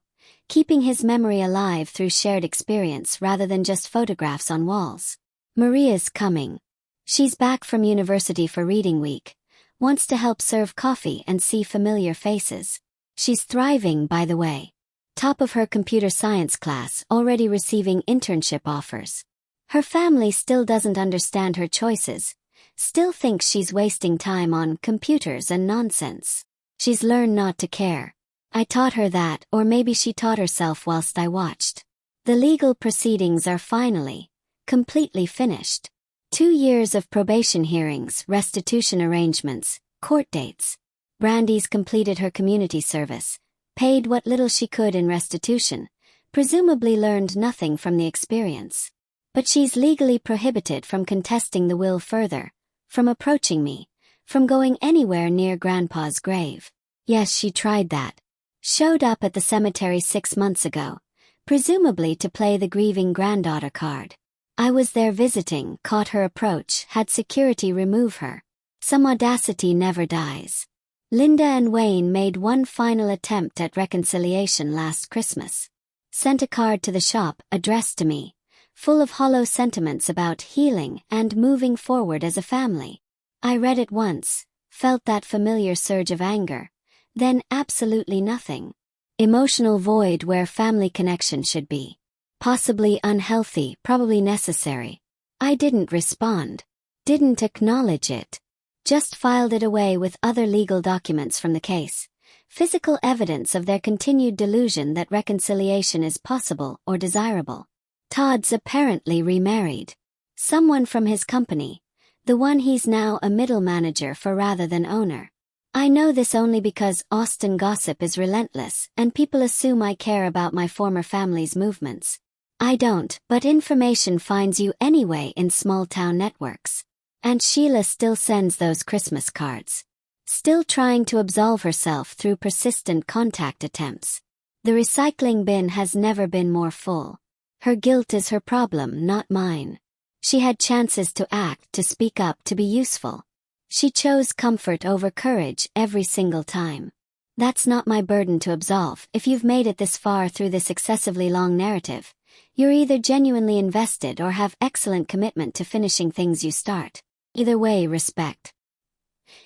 keeping his memory alive through shared experience rather than just photographs on walls. Maria's coming. She's back from university for reading week, wants to help serve coffee and see familiar faces. She's thriving, by the way. Top of her computer science class, already receiving internship offers. Her family still doesn't understand her choices, still thinks she's wasting time on computers and nonsense. She's learned not to care. I taught her that, or maybe she taught herself whilst I watched. The legal proceedings are finally, completely finished. 2 years of probation hearings, restitution arrangements, court dates. Brandy's completed her community service, paid what little she could in restitution, presumably learned nothing from the experience. But she's legally prohibited from contesting the will further, from approaching me, from going anywhere near Grandpa's grave. Yes, she tried that. Showed up at the cemetery 6 months ago, presumably to play the grieving granddaughter card. I was there visiting, caught her approach, had security remove her. Some audacity never dies. Linda and Wayne made one final attempt at reconciliation last Christmas. Sent a card to the shop, addressed to me, full of hollow sentiments about healing and moving forward as a family. I read it once, felt that familiar surge of anger, then absolutely nothing. Emotional void where family connection should be. Possibly unhealthy, probably necessary. I didn't respond. Didn't acknowledge it. Just filed it away with other legal documents from the case. Physical evidence of their continued delusion that reconciliation is possible or desirable. Todd's apparently remarried. Someone from his company. The one he's now a middle manager for rather than owner. I know this only because Austin gossip is relentless and people assume I care about my former family's movements. I don't, but information finds you anyway in small-town networks. And Sheila still sends those Christmas cards. Still trying to absolve herself through persistent contact attempts. The recycling bin has never been more full. Her guilt is her problem, not mine. She had chances to act, to speak up, to be useful. She chose comfort over courage every single time. That's not my burden to absolve. If you've made it this far through this excessively long narrative, you're either genuinely invested or have excellent commitment to finishing things you start. Either way, respect.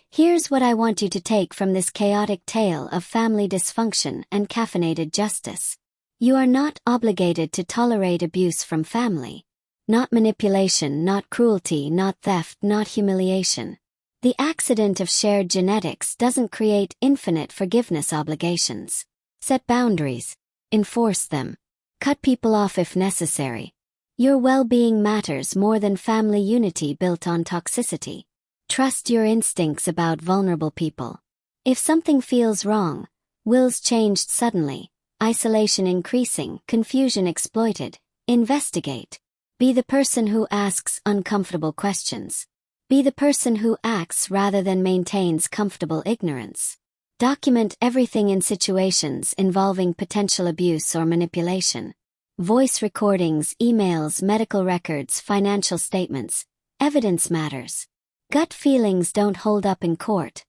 Here's what I want you to take from this chaotic tale of family dysfunction and caffeinated justice. You are not obligated to tolerate abuse from family. Not manipulation, not cruelty, not theft, not humiliation. The accident of shared genetics doesn't create infinite forgiveness obligations. Set boundaries. Enforce them. Cut people off if necessary. Your well-being matters more than family unity built on toxicity. Trust your instincts about vulnerable people. If something feels wrong, wills changed suddenly, isolation increasing, confusion exploited, investigate. Be the person who asks uncomfortable questions. Be the person who acts rather than maintains comfortable ignorance. Document everything in situations involving potential abuse or manipulation. Voice recordings, emails, medical records, financial statements. Evidence matters. Gut feelings don't hold up in court.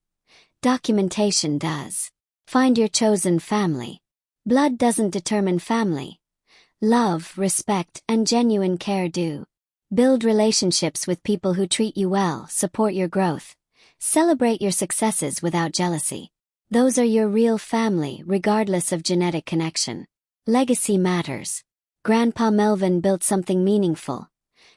Documentation does. Find your chosen family. Blood doesn't determine family. Love, respect, and genuine care do. Build relationships with people who treat you well, support your growth. Celebrate your successes without jealousy. Those are your real family, regardless of genetic connection. Legacy matters. Grandpa Melvin built something meaningful.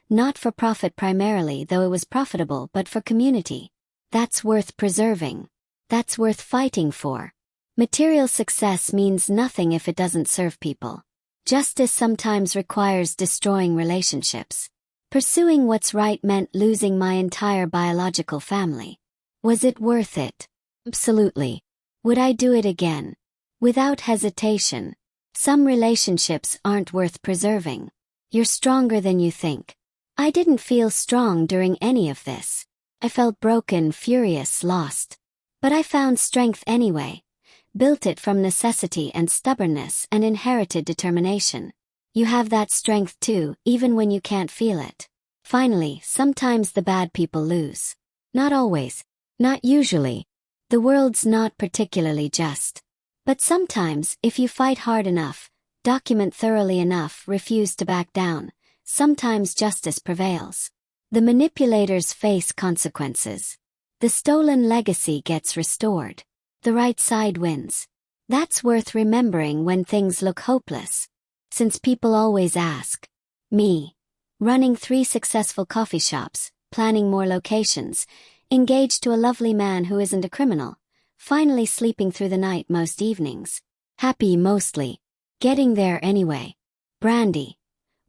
Not for profit primarily, though it was profitable, but for community. That's worth preserving. That's worth fighting for. Material success means nothing if it doesn't serve people. Justice sometimes requires destroying relationships. Pursuing what's right meant losing my entire biological family. Was it worth it? Absolutely. Would I do it again? Without hesitation. Some relationships aren't worth preserving. You're stronger than you think. I didn't feel strong during any of this. I felt broken, furious, lost. But I found strength anyway. Built it from necessity and stubbornness and inherited determination. You have that strength too, even when you can't feel it. Finally, sometimes the bad people lose. Not always. Not usually. The world's not particularly just. But sometimes, if you fight hard enough, document thoroughly enough, refuse to back down, sometimes justice prevails. The manipulators face consequences. The stolen legacy gets restored. The right side wins. That's worth remembering when things look hopeless. Since people always ask. Me. Running 3 successful coffee shops, planning more locations, engaged to a lovely man who isn't a criminal, finally sleeping through the night most evenings. Happy mostly. Getting there anyway. Brandy.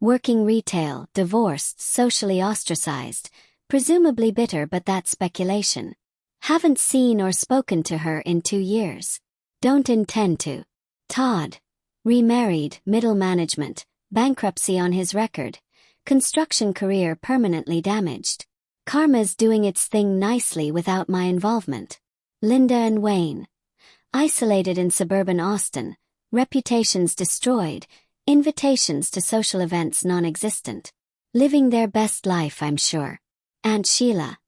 Working retail, divorced, socially ostracized, presumably bitter, but that's speculation. Haven't seen or spoken to her in 2 years. Don't intend to. Todd. Remarried, middle management, bankruptcy on his record, construction career permanently damaged. Karma's doing its thing nicely without my involvement. Linda and Wayne. Isolated in suburban Austin, reputations destroyed, invitations to social events non-existent. Living their best life, I'm sure. Aunt Sheila.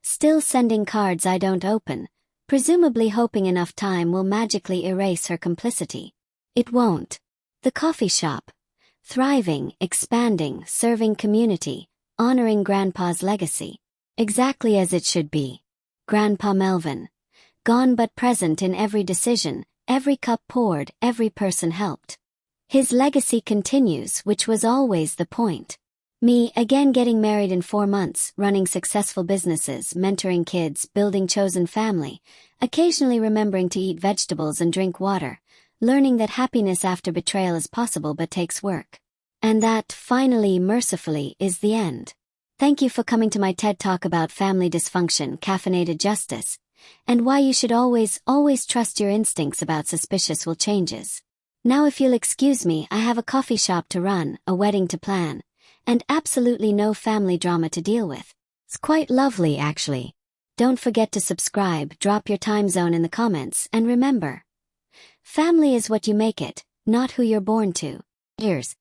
Still sending cards I don't open, presumably hoping enough time will magically erase her complicity. It won't. The coffee shop. Thriving, expanding, serving community, honoring Grandpa's legacy. Exactly as it should be. Grandpa Melvin. Gone but present in every decision, every cup poured, every person helped. His legacy continues, which was always the point. Me, again getting married in 4 months, running successful businesses, mentoring kids, building chosen family, occasionally remembering to eat vegetables and drink water, learning that happiness after betrayal is possible but takes work. And that, finally, mercifully, is the end. Thank you for coming to my TED Talk about family dysfunction, caffeinated justice, and why you should always trust your instincts about suspicious will changes. Now if you'll excuse me, I have a coffee shop to run, a wedding to plan, and absolutely no family drama to deal with. It's quite lovely, actually. Don't forget to subscribe, drop your time zone in the comments, and remember, family is what you make it, not who you're born to. Cheers.